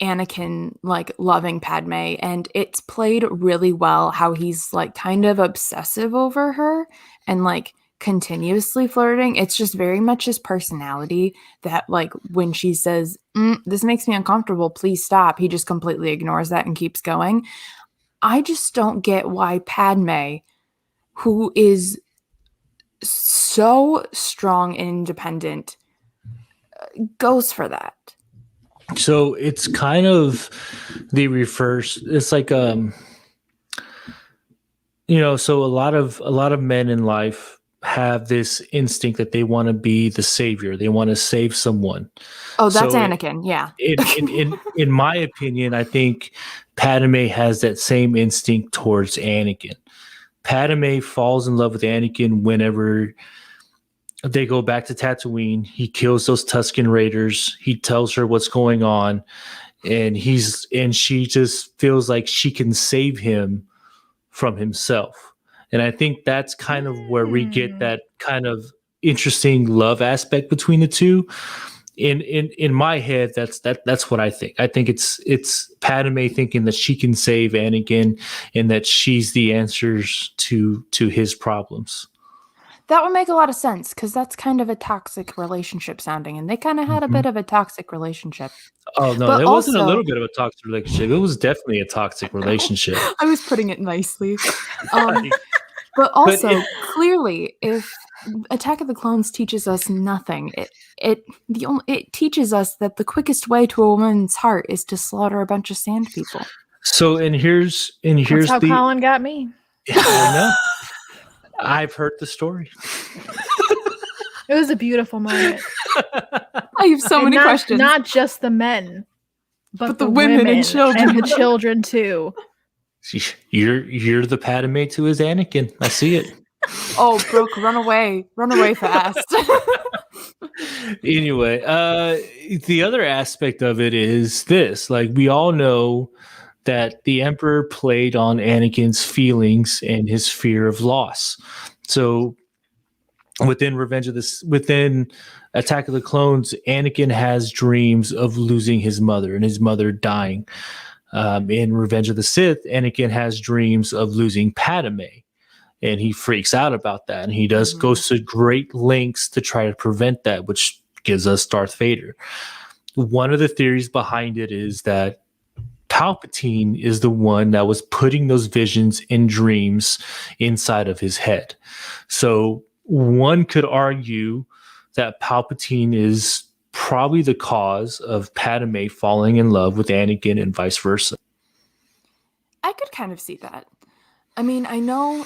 Anakin like loving Padme, and it's played really well how he's like kind of obsessive over her and like continuously flirting. It's just very much his personality that like when she says, "This makes me uncomfortable, please stop," he just completely ignores that and keeps going. I just don't get why Padme, who is so strong and independent, goes for that. So it's kind of the reverse. It's like so a lot of men in life have this instinct that they want to be the savior. They want to save someone. Oh, that's Anakin. Yeah. In my opinion, I think Padme has that same instinct towards Anakin. Padme falls in love with Anakin whenever they go back to Tatooine. He kills those Tusken Raiders. He tells her what's going on, and she just feels like she can save him from himself. And I think that's kind of where we get that kind of interesting love aspect between the two. In my head, that's what I think. I think it's Padme thinking that she can save Anakin and that she's the answers to his problems. That would make a lot of sense because that's kind of a toxic relationship sounding, and they kind of had a bit of a toxic relationship. Oh no, it wasn't a little bit of a toxic relationship. It was definitely a toxic relationship. I was putting it nicely. But also, clearly, if Attack of the Clones teaches us nothing, it teaches us that the quickest way to a woman's heart is to slaughter a bunch of sand people. So, and here's that's how Colin got me. I know. I've heard the story. It was a beautiful moment. I have so many questions. Not just the men, but the women and children. And the children too. You're the Padme to his Anakin. I see it. Oh, Brooke, run away fast. Anyway, the other aspect of it is this: like, we all know that the Emperor played on Anakin's feelings and his fear of loss. So within Attack of the Clones, Anakin has dreams of losing his mother and his mother dying. In Revenge of the Sith, Anakin has dreams of losing Padme, and he freaks out about that. And he goes to great lengths to try to prevent that, which gives us Darth Vader. One of the theories behind it is that Palpatine is the one that was putting those visions and dreams inside of his head. So one could argue that Palpatine is probably the cause of Padme falling in love with Anakin and vice versa. I could kind of see that. I mean, I know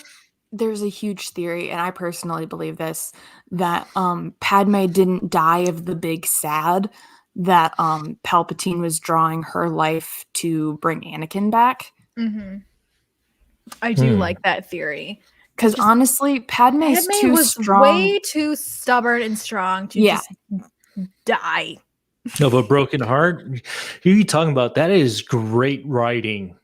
there's a huge theory, and I personally believe this, that Padme didn't die of the big sad, that Palpatine was drawing her life to bring Anakin back. Mm-hmm. I do like that theory. Because honestly, Padme is too strong. Way too stubborn and strong to just die. Of a broken heart? Who are you talking about? That is great writing.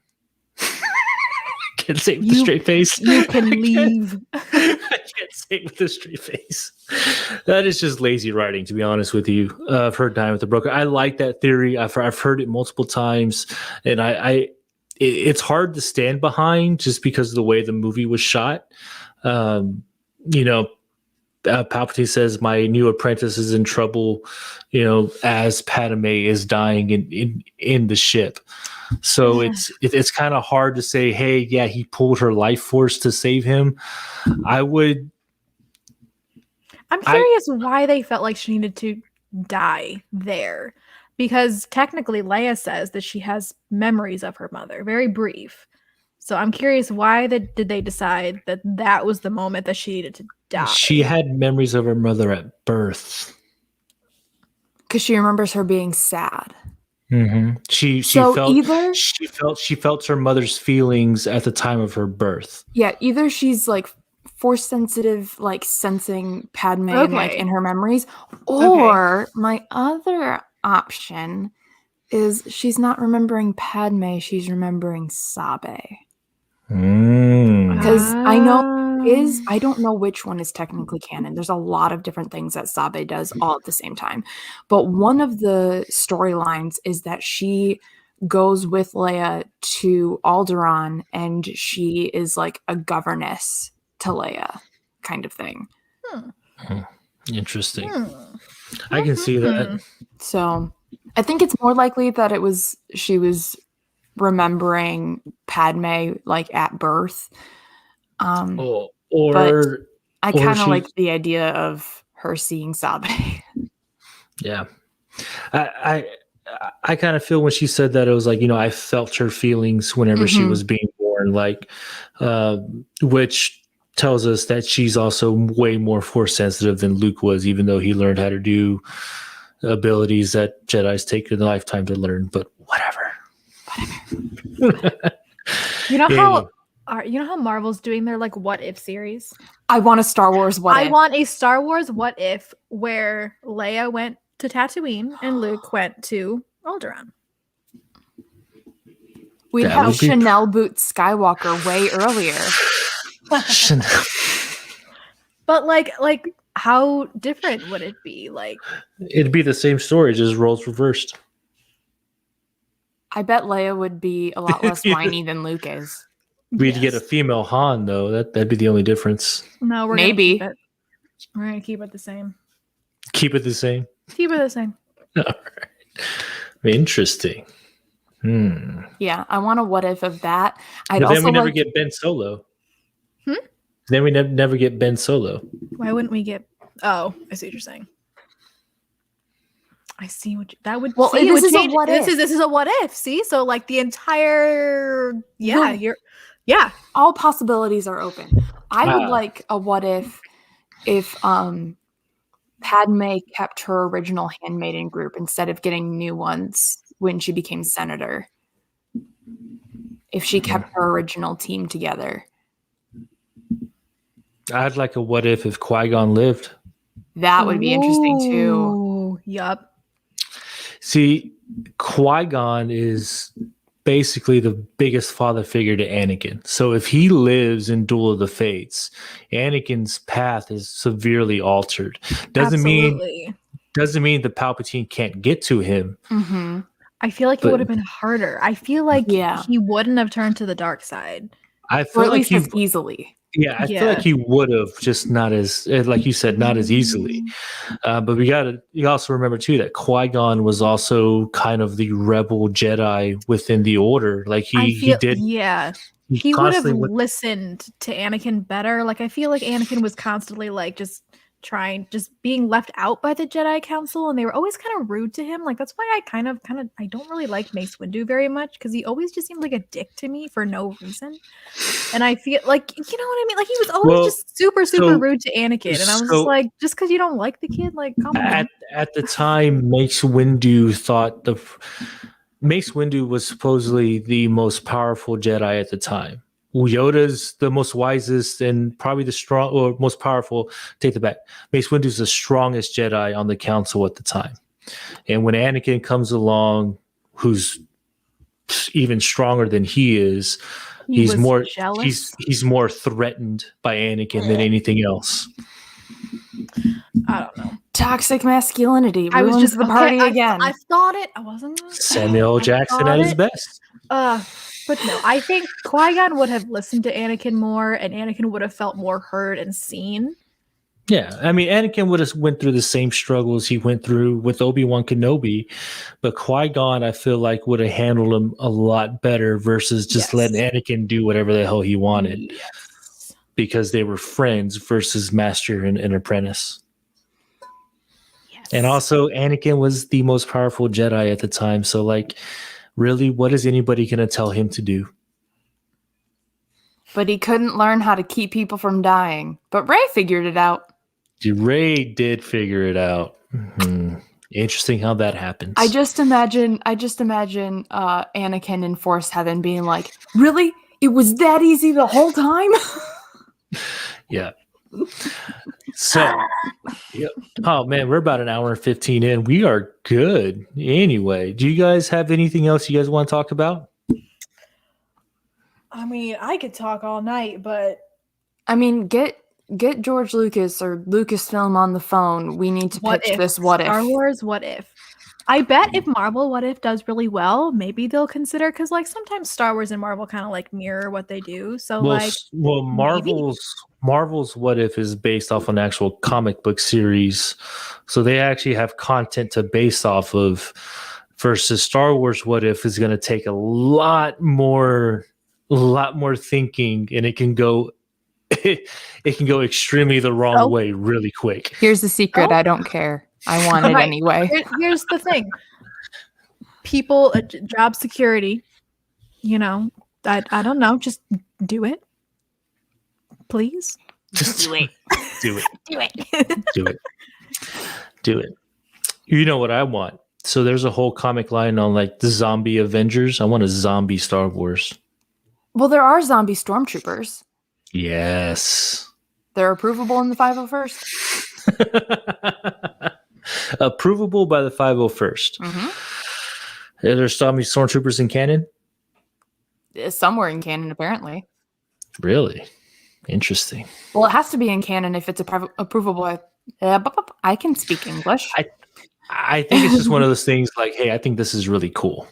Can't say it with a straight face. You can leave. I can't say it with a straight face. That is just lazy writing, to be honest with you. I've heard "Dying with a Broken." I like that theory. I've heard it multiple times, and it's hard to stand behind just because of the way the movie was shot. Palpatine says, "My new apprentice is in trouble," as Padme is dying in the ship. So it's kind of hard to say, hey, yeah, he pulled her life force to save him. I'm curious why they felt like she needed to die there. Because technically Leia says that she has memories of her mother, very brief. So I'm curious, why did they decide that was the moment that she needed to die? She had memories of her mother at birth. Because she remembers her being sad. Mm-hmm. She felt her mother's feelings at the time of her birth. Yeah, either she's like force sensitive, like sensing Padme and, like in her memories, or my other option is she's not remembering Padme, she's remembering Sabe. Because I don't know which one is technically canon. There's a lot of different things that Sabe does all at the same time. But one of the storylines is that she goes with Leia to Alderaan and she is like a governess to Leia kind of thing. Interesting. I can see that. So I think it's more likely that she was remembering Padme like at birth. But I kind of like the idea of her seeing Sabe. Yeah. I kind of feel when she said that, it was like, I felt her feelings whenever she was being born, like, which tells us that she's also way more force sensitive than Luke was, even though he learned how to do abilities that Jedis take a lifetime to learn, but whatever. You know how Marvel's doing their like what if series? I want a Star Wars what if. I want a Star Wars what if where Leia went to Tatooine and Luke went to Alderaan. We'd have Chanel Boots Skywalker way earlier. Chanel. But like how different would it be? Like, it'd be the same story, just roles reversed. I bet Leia would be a lot less whiny than Luke is. We'd get a female Han, though. That'd be the only difference. No, we're maybe we're gonna keep it the same. Keep it the same. Keep it the same. All right. Interesting. Yeah, I want a what if of that. Then we never get Ben Solo. Then we never get Ben Solo. Why wouldn't we get? Oh, I see what you're saying. I see what that would. Well, this is a what if. This is a what if. See, so like the entire all possibilities are open. I would like a what if Padme kept her original handmaiden group instead of getting new ones when she became senator. If she kept her original team together. I'd like a what if Qui-Gon lived. That would be interesting too. Yup. See, Qui-Gon is basically the biggest father figure to Anakin. So if he lives in Duel of the Fates, Anakin's path is severely altered. Doesn't mean the Palpatine can't get to him. Mm-hmm. I feel like it would have been harder. I feel like Yeah. he wouldn't have turned to the dark side. I Or feel at like least he, as easily. yeah, I feel like he would have, just not as, like you said, not as easily. But you also remember too that Qui-Gon was also kind of the rebel Jedi within the Order. Like he would have constantly listened to Anakin better. Like I feel like Anakin was constantly like just being left out by the Jedi Council, and they were always kind of rude to him. Like that's why I don't really like Mace Windu very much, because he always just seemed like a dick to me for no reason. And I feel like, you know what I mean? Like he was always just super rude to Anakin, and I was just like, just because you don't like the kid, like come on. At the time, Mace Windu was supposedly the most powerful Jedi at the time. Yoda's the most wisest and probably the most powerful. Take it back. Mace Windu's the strongest Jedi on the council at the time. And when Anakin comes along, who's even stronger than he is, he's more jealous. He's more threatened by Anakin than anything else. I don't know. Toxic masculinity. I was just the party again. I thought it. I wasn't. Samuel Jackson at his best. But no, I think Qui-Gon would have listened to Anakin more, and Anakin would have felt more heard and seen. Yeah, I mean, Anakin would have went through the same struggles he went through with Obi-Wan Kenobi, but Qui-Gon, I feel like, would have handled him a lot better versus just letting Anakin do whatever the hell he wanted, because they were friends versus master and apprentice. Yes. And also, Anakin was the most powerful Jedi at the time, so like, really, what is anybody going to tell him to do? But he couldn't learn how to keep people from dying. But Rey figured it out. Rey did figure it out. Mm-hmm. Interesting how that happens. I just imagine Anakin in Force Heaven being like, really? It was that easy the whole time? Yeah. So, oh man, we're about an hour and 15 in. We are good. Anyway, do you guys have anything else you guys want to talk about? I mean, I could talk all night, but I mean, get George Lucas or Lucasfilm on the phone. We need to pitch this What If. Star Wars What If. I bet if Marvel What If does really well, maybe they'll consider, because like sometimes Star Wars and Marvel kind of like mirror what they do. So Marvel's What If is based off an actual comic book series, so they actually have content to base off of. Versus Star Wars What If is going to take a lot more thinking, and it can go extremely the wrong way really quick. Here's the secret. I don't care. I want it anyway. Here's the thing. People, job security, you know, I don't know. Just do it. Please. Just do it. Do it. Do it. Do it. Do it. You know what I want? So there's a whole comic line on like the zombie Avengers. I want a zombie Star Wars. Well, there are zombie stormtroopers. Yes. They're approvable in the 501st. Approvable by the 501st. Mm-hmm. Are there zombie stormtroopers in canon? Somewhere in canon, apparently. Really? Interesting. Well, it has to be in canon if it's approvable. I can speak English. I think it's just one of those things like, hey, I think this is really cool.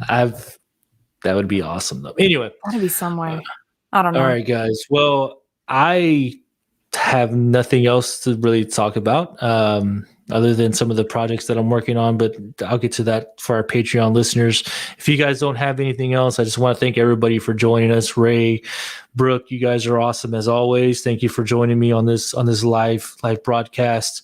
That would be awesome, though. Anyway. That'd be somewhere. I don't know. All right, guys. Well, I have nothing else to really talk about other than some of the projects that I'm working on, but I'll get to that for our Patreon listeners. If you guys don't have anything else, I just want to thank everybody for joining us. Ray, Brooke, you guys are awesome as always. Thank you for joining me on this live broadcast.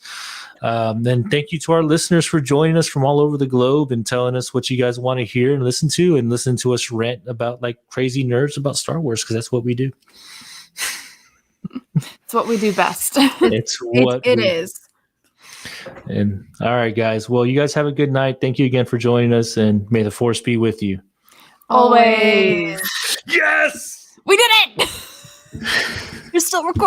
Then thank you to our listeners for joining us from all over the globe and telling us what you guys want to hear and listen to us rant about like crazy nerds about Star Wars, because that's what we do. It's what we do best. It's what it is. And all right, guys. Well, you guys have a good night. Thank you again for joining us, and may the Force be with you. Always. Yes! We did it! You're still recording.